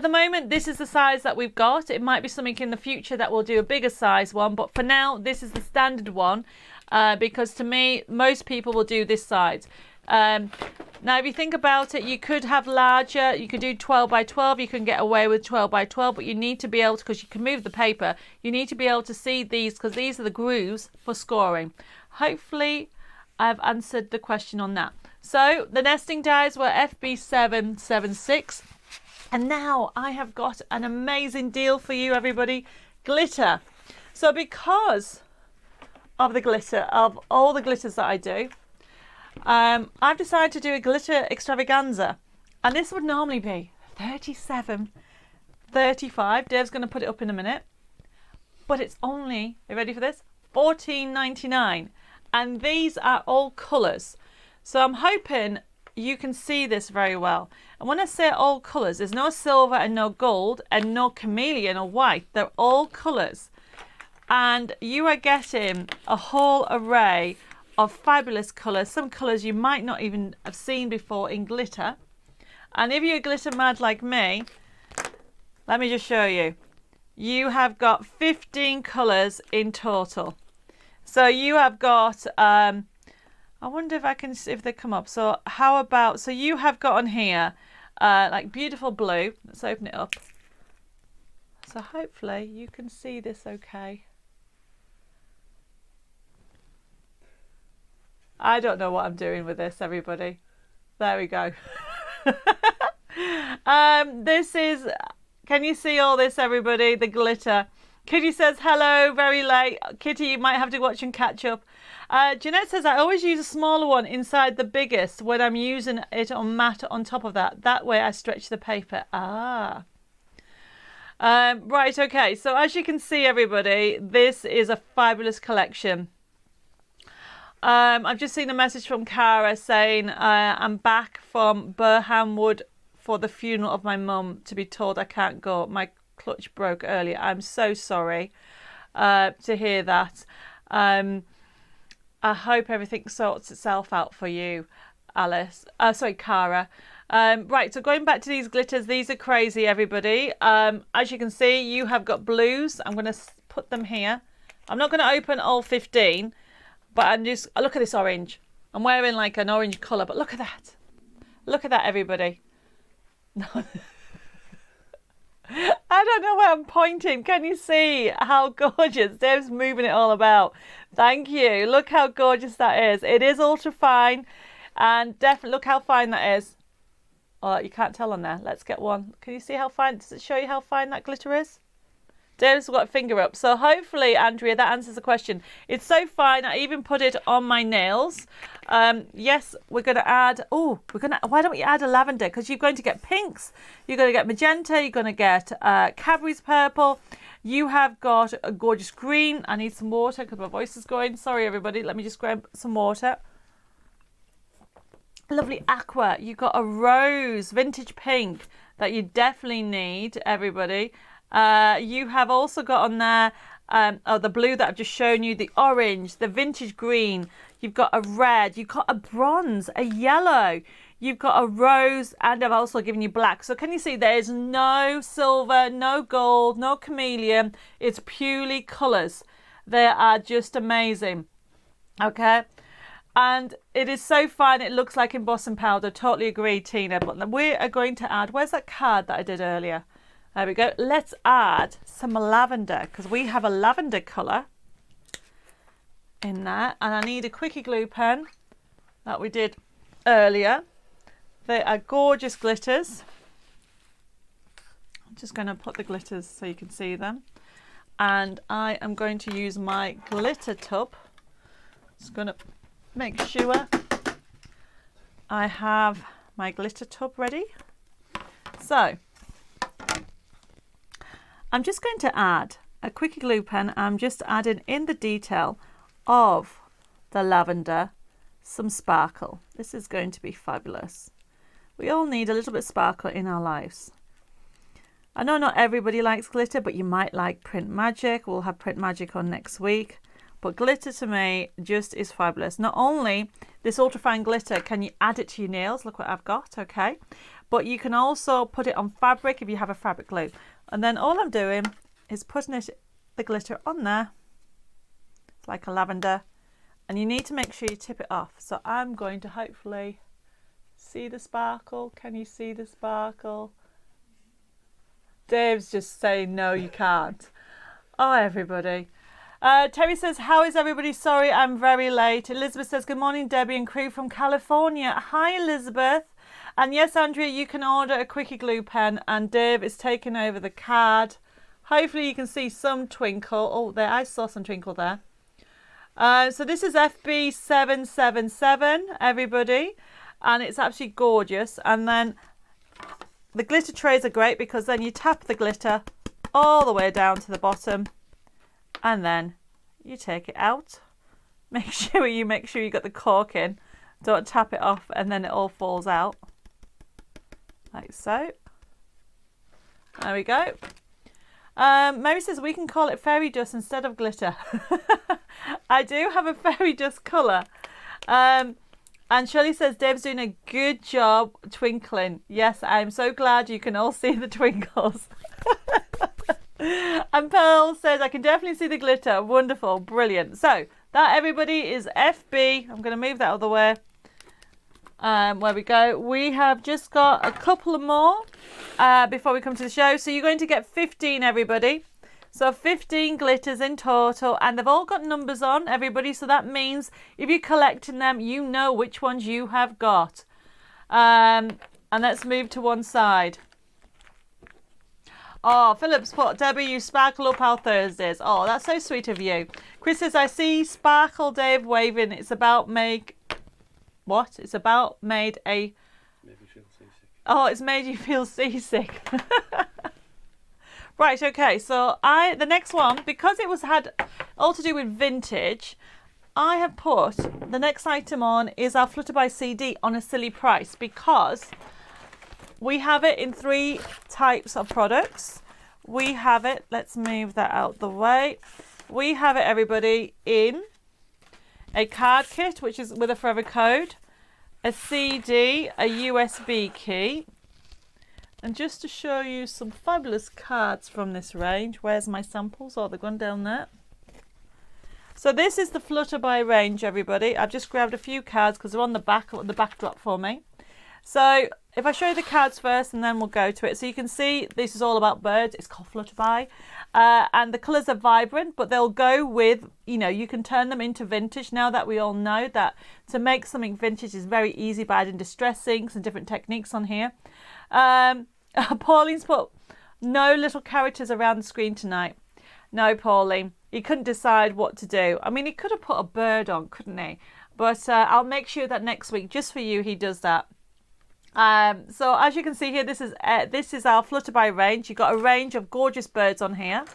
A: the moment, this is the size that we've got. It might be something in the future that we'll do a bigger size one, but for now, this is the standard one because to me, most people will do this size. Now, if you think about it, you could have larger. You could do 12 by 12. You can get away with 12 by 12, but you need to be able to, because you can move the paper, you need to be able to see these because these are the grooves for scoring. Hopefully, I've answered the question on that. So the nesting dies were FB776. And now I have got an amazing deal for you, everybody. Glitter. So because of the glitter, of all the glitters that I do, I've decided to do a glitter extravaganza. And this would normally be $37.35. Dave's going to put it up in a minute. But it's only, are you ready for this? $14.99. And these are all colours. So I'm hoping you can see this very well. And when I say all colours, there's no silver and no gold and no chameleon or white. They're all colours. And you are getting a whole array of fabulous colours. Some colours you might not even have seen before in glitter. And if you're glitter mad like me, let me just show you. You have got 15 colours in total. So you have got... I wonder if I can, if they come up. So how about, so you have got on here, like beautiful blue. Let's open it up. So hopefully you can see this okay. I don't know what I'm doing with this, everybody. There we go. This is, can you see all this, everybody? The glitter. Kitty says, hello, very late. Kitty, you might have to watch and catch up. Jeanette says, I always use a smaller one inside the biggest when I'm using it on matte on top of that. That way I stretch the paper. Ah. Right, okay. So as you can see, everybody, this is a fabulous collection. I've just seen a message from Cara saying, I'm back from Burham Wood for the funeral of my mum to be told I can't go. My clutch broke earlier. I'm so sorry to hear that. I hope everything sorts itself out for you, Alice. Sorry, Cara. Right, so going back to these glitters, these are crazy, everybody. As you can see, you have got blues. I'm going to put them here. I'm not going to open all 15, but I'm just, look at this orange. I'm wearing like an orange colour, but look at that. Look at that, everybody. I don't know where I'm pointing. Can you see how gorgeous? Dave's moving it all about. Thank you. Look how gorgeous that is. It is ultra fine, and definitely look how fine that is. Oh, you can't tell on there. Let's get one. Can you see how fine? Does it show you how fine that glitter is? Dave's got a finger up. So hopefully, Andrea, that answers the question. It's so fine. I even put it on my nails. Yes, we're going to add, why don't we add a lavender? Because you're going to get pinks, you're going to get magenta, you're going to get Cadbury's purple. You have got a gorgeous green. I need some water because my voice is going. Sorry, everybody. Let me just grab some water. Lovely aqua. You've got a rose, vintage pink that you definitely need, everybody. You have also got on there the blue that I've just shown you, the orange, the vintage green. You've got a red, you've got a bronze, a yellow. You've got a rose, and I've also given you black. So can you see there's no silver, no gold, no chameleon. It's purely colours. They are just amazing. Okay. And it is so fine. It looks like embossing powder. Totally agree, Tina. But we are going to add, where's that card that I did earlier? There we go. Let's add some lavender because we have a lavender colour in there. And I need a quickie glue pen that we did earlier. They are gorgeous glitters. I'm just going to put the glitters so you can see them. And I am going to use my glitter tub. Just going to make sure I have my glitter tub ready. So I'm just going to add a quickie glue pen. I'm just adding in the detail of the lavender some sparkle. This is going to be fabulous. We all need a little bit of sparkle in our lives. I know not everybody likes glitter, but you might like Print Magic. We'll have Print Magic on next week. But glitter to me just is fabulous. Not only this ultrafine glitter, can you add it to your nails? Look what I've got, okay? But you can also put it on fabric if you have a fabric glue. And then all I'm doing is putting the glitter on there. It's like a lavender. And you need to make sure you tip it off. So I'm going to hopefully see the sparkle. Can you see the sparkle? Dave's just saying, no, you can't. Oh, everybody. Terry says, how is everybody? Sorry, I'm very late. Elizabeth says, good morning, Debbie and crew from California. Hi, Elizabeth. And yes, Andrea, you can order a quickie glue pen and Dave is taking over the card. Hopefully you can see some twinkle. Oh, there, I saw some twinkle there. So this is FB777, everybody. And it's absolutely gorgeous. And then the glitter trays are great because then you tap the glitter all the way down to the bottom. And then you take it out. Make sure you got the cork in. Don't tap it off and then it all falls out. Like so. There we go. Mary says we can call it fairy dust instead of glitter. I do have a fairy dust colour. And Shirley says Dave's doing a good job twinkling. Yes, I'm so glad you can all see the twinkles. And Pearl says I can definitely see the glitter. Wonderful, brilliant. So that, everybody, is FB. I'm going to move that out of the way. Where we go. We have just got a couple of more before we come to the show. So you're going to get 15, everybody. So 15 glitters in total, and they've all got numbers on, everybody. So that means if you're collecting them, you know which ones you have got. And let's move to one side. Oh, Phillips put, Debbie, you sparkle up our Thursdays. Oh, that's so sweet of you. Chris says, I see sparkle, Dave, waving. It's about make... What? It's about made a... Made me feel seasick. Oh, it's made you feel seasick. Right, okay. So the next one, because it had all to do with vintage, I have put the next item on is our Flutterby CD on a silly price because... we have it in 3 types of products. We have it, let's move that out the way. We have it, everybody, in a card kit, which is with a forever code, a CD, a USB key. And just to show you some fabulous cards from this range, where's my samples? Oh, they're gone down there. So this is the Flutterby range, everybody. I've just grabbed a few cards because they're on the backdrop for me. So if I show you the cards first and then we'll go to it. So you can see this is all about birds. It's called Flutterby. And the colours are vibrant, but they'll go with, you can turn them into vintage. Now that we all know that to make something vintage is very easy by adding distress inks and different techniques on here. Pauline's put no little characters around the screen tonight. No, Pauline, he couldn't decide what to do. I mean, he could have put a bird on, couldn't he? But I'll make sure that next week, just for you, he does that. So as you can see here, this is our Flutterby range. You've got a range of gorgeous birds on here.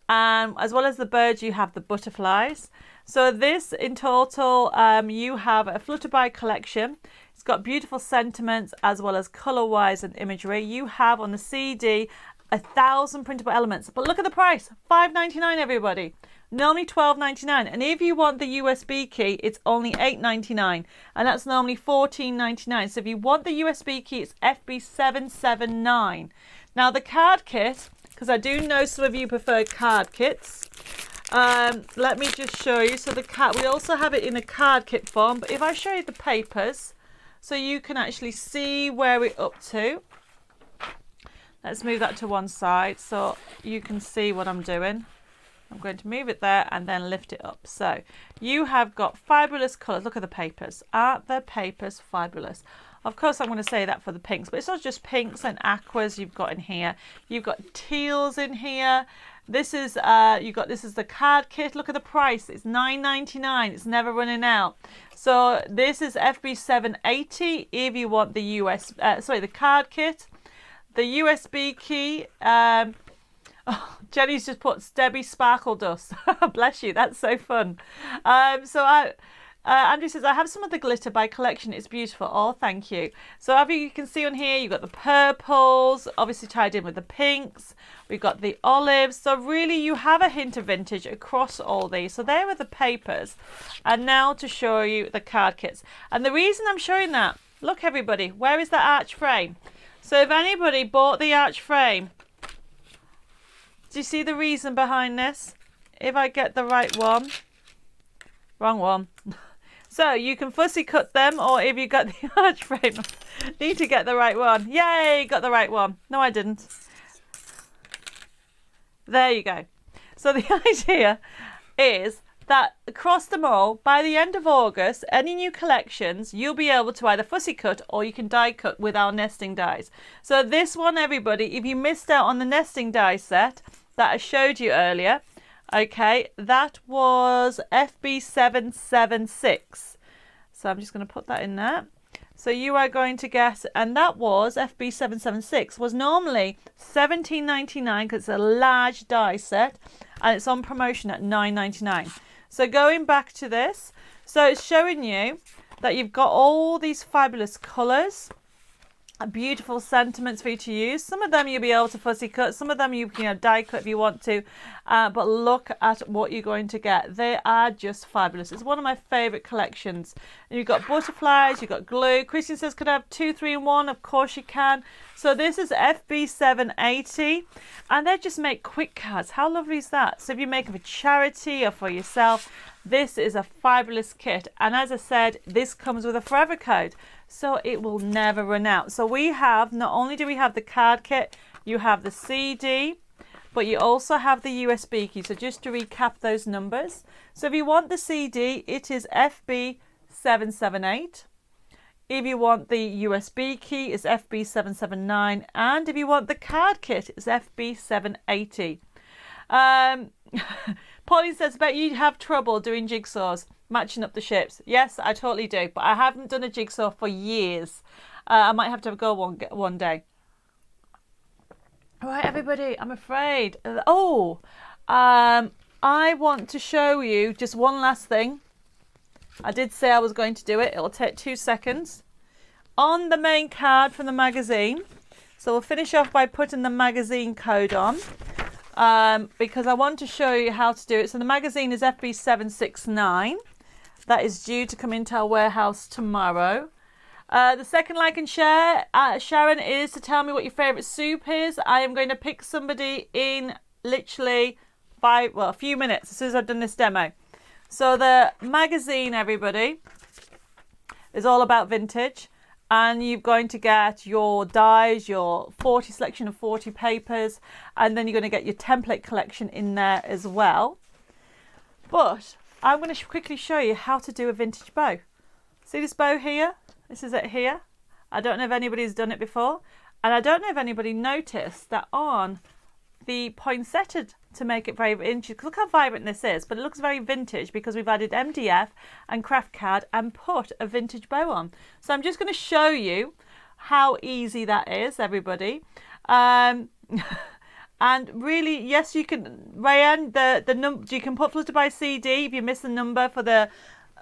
A: As well as the birds, you have the butterflies. So this in total, you have a Flutterby collection. It's got beautiful sentiments as well as colour-wise and imagery. You have on the CD 1,000 printable elements. But look at the price, $5.99 everybody. Normally $12.99. And if you want the USB key, it's only $8.99. And that's normally $14.99. So if you want the USB key, it's FB779. Now the card kit, because I do know some of you prefer card kits. Let me just show you. So we also have it in a card kit form. But if I show you the papers, so you can actually see where we're up to. Let's move that to one side so you can see what I'm doing. I'm going to move it there and then lift it up. So you have got fabulous colours. Look at the papers. Aren't the papers fabulous? Of course, I'm going to say that for the pinks, but it's not just pinks and aquas you've got in here. You've got teals in here. This is this is the card kit. Look at the price. It's $9.99. It's never running out. So this is FB780 if you want the the card kit. The USB key. Oh, Jenny's just put Debbi Sparkle Dust. Bless you, that's so fun. Andrew says, I have some of the glitter by collection. It's beautiful. Oh, thank you. So as you can see on here, you've got the purples, obviously tied in with the pinks. We've got the olives. So really you have a hint of vintage across all these. So there are the papers. And now to show you the card kits. And the reason I'm showing that, look everybody, where is that arch frame? So if anybody bought the arch frame, do you see the reason behind this? If I get the right one, wrong one. So you can fussy cut them, or if you got the arch frame, need to get the right one. Yay, got the right one. No, I didn't. There you go. So the idea is that across them all, by the end of August, any new collections, you'll be able to either fussy cut or you can die cut with our nesting dies. So this one, everybody, if you missed out on the nesting die set that I showed you earlier, okay, that was FB776. So I'm just going to put that in there. So you are going to get, and that was FB776, was normally $17.99 because it's a large die set and it's on promotion at $9.99. So going back to this, so it's showing you that you've got all these fabulous colours, beautiful sentiments for you to use. Some of them you'll be able to fussy cut, some of them you can die cut if you want to, but look at what you're going to get. They are just fabulous. It's one of my favourite collections. And you've got butterflies, you've got glue. Christian says, could I have 2, 3 in 1? Of course you can. So this is FB780 and they just make quick cards. How lovely is that? So if you make them for charity or for yourself, this is a fabulous kit. And as I said, this comes with a forever code, so it will never run out. So we have, not only do we have the card kit, you have the CD, but you also have the USB key. So just to recap those numbers. So if you want the CD, it is FB778. If you want the USB key, it's FB779. And if you want the card kit, it's FB780. Pauline says, bet you have trouble doing jigsaws, matching up the ships. Yes, I totally do, but I haven't done a jigsaw for years. I might have to go one day. All right, everybody, I'm afraid. I want to show you just one last thing. I did say I was going to do it. It'll take 2 seconds. On the main card from the magazine. So we'll finish off by putting the magazine code on. Because I want to show you how to do it. So the magazine is FB769. That is due to come into our warehouse tomorrow. The second like and share, Sharon, is to tell me what your favourite soup is. I am going to pick somebody in literally a few minutes as soon as I've done this demo. So the magazine, everybody, is all about vintage. And you're going to get your dies, your 40 selection of 40 papers, and then you're going to get your template collection in there as well. But I'm going to quickly show you how to do a vintage bow. See this bow here? This is it here. I don't know if anybody's done it before. And I don't know if anybody noticed that on the poinsettia to make it very vintage. Look how vibrant this is, but it looks very vintage because we've added MDF and craft card and put a vintage bow on. So I'm just going to show you how easy that is, everybody. And really, yes, you can, Rayanne, the number, you can put Flutter by CD if you miss the number for the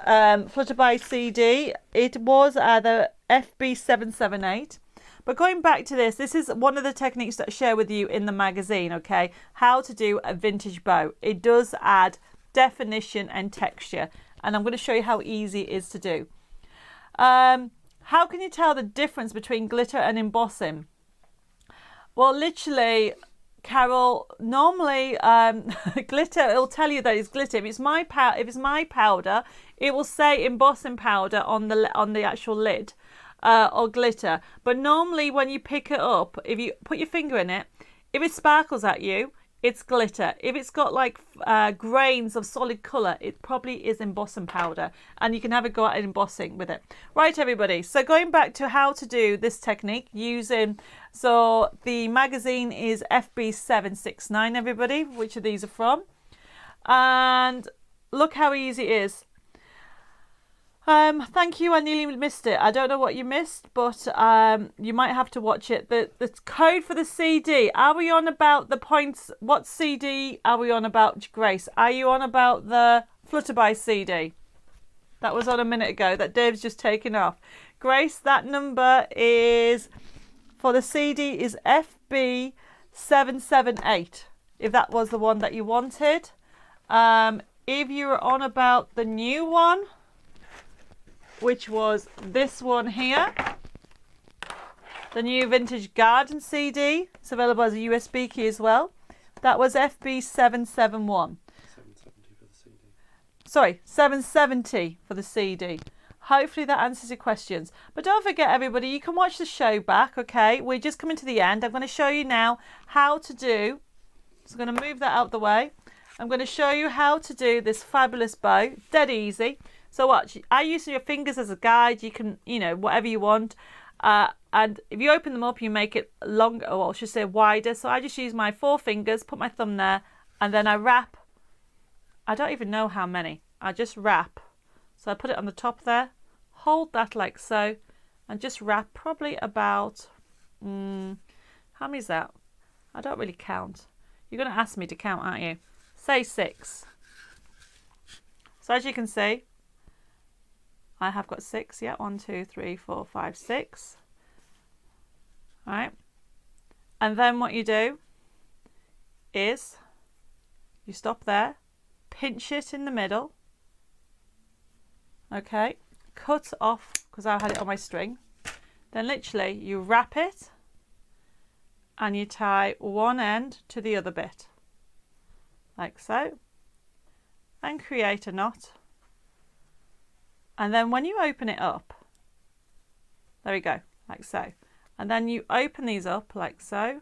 A: Flutter by CD. It was the FB778. But going back to this is one of the techniques that I share with you in the magazine, okay? How to do a vintage bow. It does add definition and texture, and I'm going to show you how easy it is to do. How can you tell the difference between glitter and embossing? Well, literally, Carol, normally glitter, it'll tell you that it's glitter. If it's my powder, it will say embossing powder on the actual lid. Or glitter, but normally when you pick it up, if you put your finger in it, if it sparkles at you, it's glitter. If it's got like grains of solid colour, it probably is embossing powder, and you can have a go at embossing with it. Right, everybody, so going back to how to do this technique using, so the magazine is FB769, everybody, which of these are from, and look how easy it is. Thank you, I nearly missed it. I don't know what you missed, but you might have to watch it. The code for the CD, are we on about the points? What CD are we on about, Grace? Are you on about the Flutter by CD? That was on a minute ago, that Dave's just taken off. Grace, that number is, for the CD, is FB778, if that was the one that you wanted. If you were on about the new one, which was this one here, the new Vintage Garden CD. It's available as a USB key as well. That was FB771.
B: 770 for the CD.
A: Sorry, 770 for the CD. Hopefully that answers your questions. But don't forget, everybody, you can watch the show back, okay? We're just coming to the end. I'm going to show you now how to do, so I'm going to move that out the way. I'm going to show you how to do this fabulous bow, dead easy. So watch, I use your fingers as a guide. You can, whatever you want. And if you open them up, you make it longer, or I should say wider. So I just use my 4 fingers, put my thumb there, and then I wrap. I don't even know how many. I just wrap. So I put it on the top there, hold that like so, and just wrap probably about, how many is that? I don't really count. You're going to ask me to count, aren't you? Say 6. So as you can see, I have got 6, yeah, 1, 2, 3, 4, 5, 6. All right. And then what you do is you stop there, pinch it in the middle. Okay. Cut off, because I had it on my string. Then literally you wrap it and you tie one end to the other bit. Like so. And create a knot. And then when you open it up, there we go, like so. And then you open these up like so.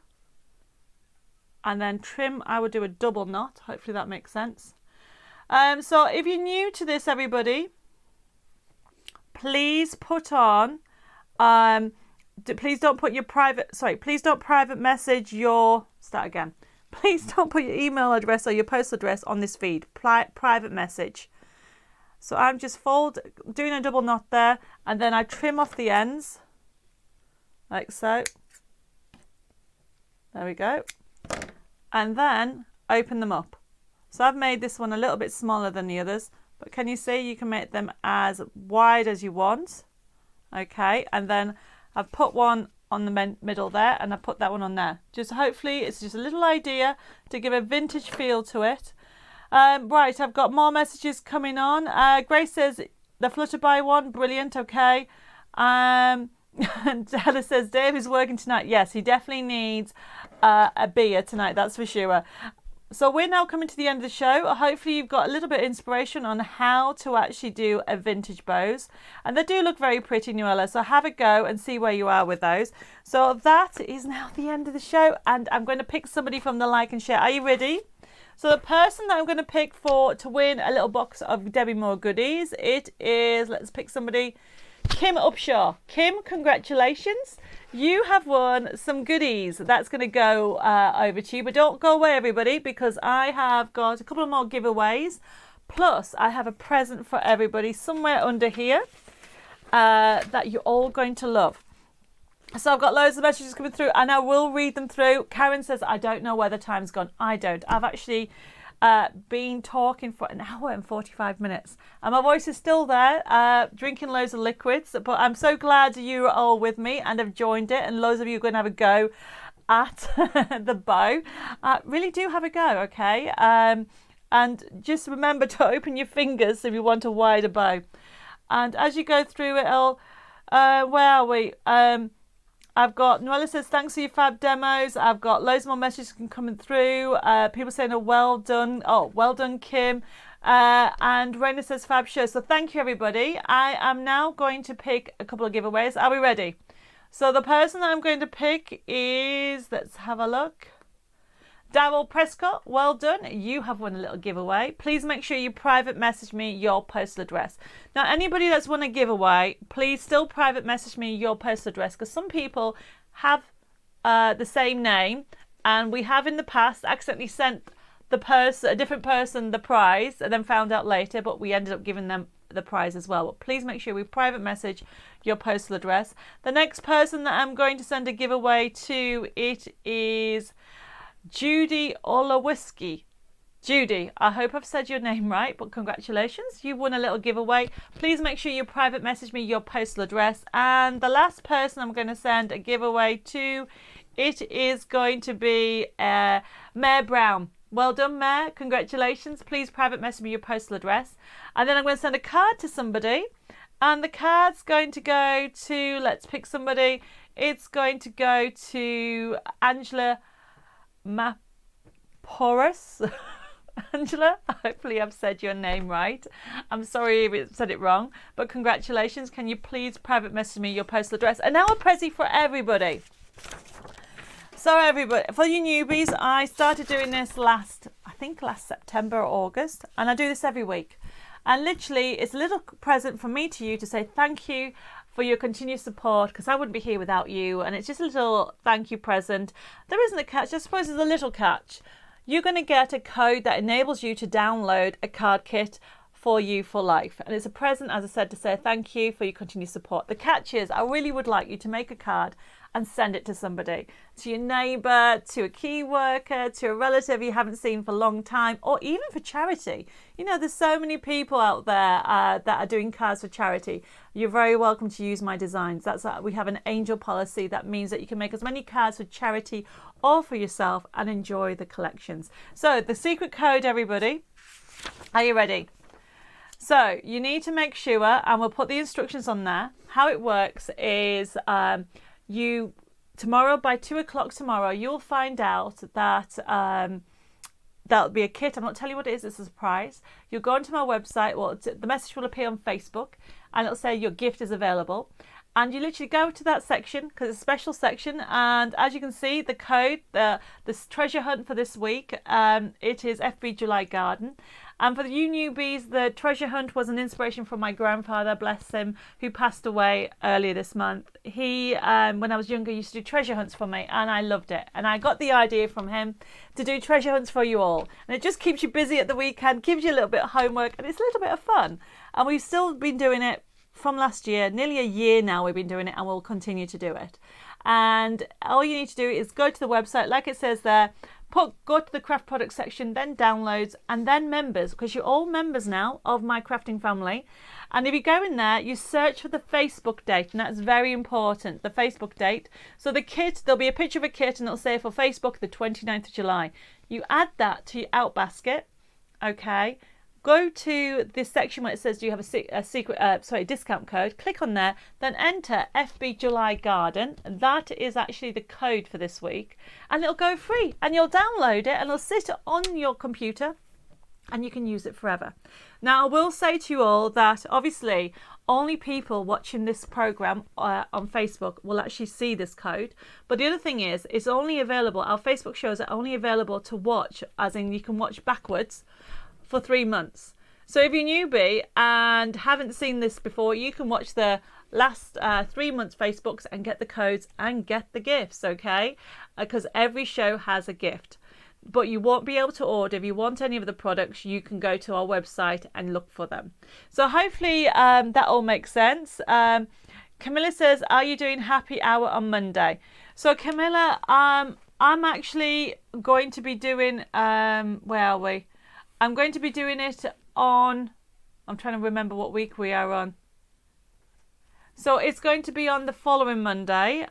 A: And then trim, I would do a double knot. Hopefully that makes sense. So if you're new to this, everybody, please put on, please don't put your please don't private message your, start again. Please don't put your email address or your postal address on this feed, private message. So I'm just doing a double knot there, and then I trim off the ends, like so. There we go. And then open them up. So I've made this one a little bit smaller than the others, but can you see you can make them as wide as you want. Okay, and then I've put one on the middle there, and I put that one on there. Just hopefully it's just a little idea to give a vintage feel to it. Right, I've got more messages coming on. Grace says the Flutter by one, brilliant. Okay. And Della says Dave is working tonight. Yes, he definitely needs a beer tonight, that's for sure. So we're now coming to the end of the show. Hopefully you've got a little bit of inspiration on how to actually do a vintage bows, and they do look very pretty, Noella, so have a go and see where you are with those. So that is now the end of the show, and I'm going to pick somebody from the like and share. Are you ready? So the person that I'm going to pick to win a little box of Debbi Moore goodies, it is, let's pick somebody. Kim Upshaw. Kim, congratulations. You have won some goodies. That's going to go over to you. But don't go away, everybody, because I have got a couple of more giveaways. Plus, I have a present for everybody somewhere under here that you're all going to love. So I've got loads of messages coming through, and I will read them through. Karen says, I don't know where the time's gone. I don't. I've actually been talking for an hour and 45 minutes. And my voice is still there, drinking loads of liquids. But I'm so glad you are all with me and have joined it. And loads of you are going to have a go at the bow. Really do have a go, okay? And just remember to open your fingers if you want a wider bow. And as you go through it all, where are we? I've got, Noella says, thanks for your fab demos. I've got loads more messages coming through. People saying, oh, well done. Oh, well done, Kim. And Raina says, fab show. So thank you, everybody. I am now going to pick a couple of giveaways. Are we ready? So the person that I'm going to pick is, let's have a look. Darryl Prescott, well done. You have won a little giveaway. Please make sure you private message me your postal address. Now, anybody that's won a giveaway, please still private message me your postal address, because some people have the same name, and we have in the past accidentally sent a different person the prize and then found out later, but we ended up giving them the prize as well. But please make sure we private message your postal address. The next person that I'm going to send a giveaway to, it is Judy Olawiski. Judy, I hope I've said your name right, but congratulations, you've won a little giveaway. Please make sure you private message me your postal address. And the last person I'm going to send a giveaway to, it is going to be Mare Brown. Well done, Mare. Congratulations. Please private message me your postal address. And then I'm going to send a card to somebody. And the card's going to go to, let's pick somebody. It's going to go to Angela Maporis. Angela, hopefully I've said your name right. I'm sorry if I said it wrong, but congratulations. Can you please private message me your postal address? And now a Prezi for everybody. So everybody, for you newbies, I started doing this last September or August, and I do this every week. And literally, it's a little present from me to you to say thank you for your continued support, because I wouldn't be here without you. And it's just a little thank you present. There isn't a catch. I suppose there's a little catch. You're going to get a code that enables you to download a card kit for you for life. And it's a present, as I said, to say thank you for your continued support. The catch is, I really would like you to make a card and send it to somebody, to your neighbour, to a key worker, to a relative you haven't seen for a long time, or even for charity. You know, there's so many people out there that are doing cards for charity. You're very welcome to use my designs. We have an angel policy that means that you can make as many cards for charity or for yourself and enjoy the collections. So the secret code, everybody, are you ready? So you need to make sure, and we'll put the instructions on there. How it works is tomorrow by 2 o'clock tomorrow, you'll find out that that'll be a kit. I'm not telling you what it is. It's a surprise. You'll go onto my website. Well, the message will appear on Facebook, and it'll say your gift is available. And you literally go to that section, because it's a special section. And as you can see, the code, this treasure hunt for this week, it is FB July Garden. And for you newbies, the treasure hunt was an inspiration from my grandfather, bless him, who passed away earlier this month. He, when I was younger, used to do treasure hunts for me, and I loved it. And I got the idea from him to do treasure hunts for you all. And it just keeps you busy at the weekend, gives you a little bit of homework, and it's a little bit of fun. And we've still been doing it from last year, nearly a year now we've been doing it, and we'll continue to do it. And all you need to do is go to the website, like it says there, go to the craft product section, then downloads, and then members, because you're all members now of my crafting family. And if you go in there, you search for the Facebook date, and that's very important, the Facebook date. So the kit, there'll be a picture of a kit, and it'll say for Facebook the 29th of July. You add that to your out basket, okay? Go to this section where it says, do you have a discount code? Click on there, then enter FB July Garden. That is actually the code for this week, and it'll go free, and you'll download it, and it'll sit on your computer, and you can use it forever. Now, I will say to you all that obviously only people watching this program on Facebook will actually see this code. But the other thing is, it's only available, our Facebook shows are only available to watch, as in you can watch backwards, for 3 months. So if you're newbie and haven't seen this before, you can watch the last 3 months Facebooks and get the codes and get the gifts, okay? Because every show has a gift. But you won't be able to order. If you want any of the products, you can go to our website and look for them. So hopefully that all makes sense. Camilla says, are you doing happy hour on Monday? So Camilla, I'm actually going to be doing, where are we? I'm going to be doing it on, I'm trying to remember what week we are on. So it's going to be on the following Monday.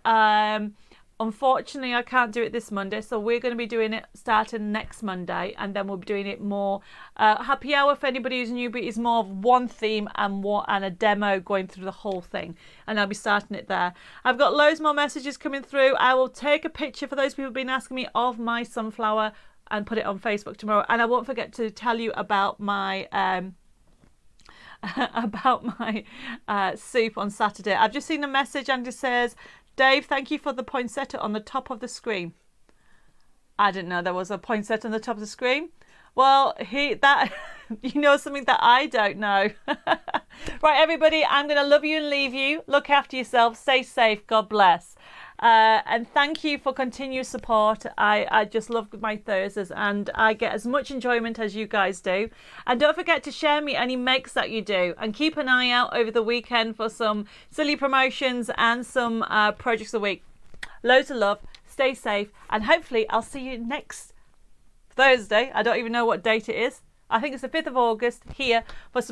A: Unfortunately, I can't do it this Monday, so we're going to be doing it starting next Monday, and then we'll be doing it more happy hour for anybody who's new, but it's more of one theme and a demo going through the whole thing, and I'll be starting it there. I've got loads more messages coming through. I will take a picture for those people who've been asking me of my sunflower and put it on Facebook tomorrow, and I won't forget to tell you about my soup on Saturday. I've just seen a message and it says, Dave, thank you for the poinsettia on the top of the screen. I didn't know there was a poinsettia on the top of the screen. Well, you know something that I don't know. Right, everybody, I'm going to love you and leave you. Look after yourself. Stay safe. God bless. And thank you for continued support. I just love my Thursdays and I get as much enjoyment as you guys do. And don't forget to share me any makes that you do, and keep an eye out over the weekend for some silly promotions and some projects a week. Loads of love, stay safe, and hopefully I'll see you next Thursday. I don't even know what date it is. I think it's the 5th of August here for some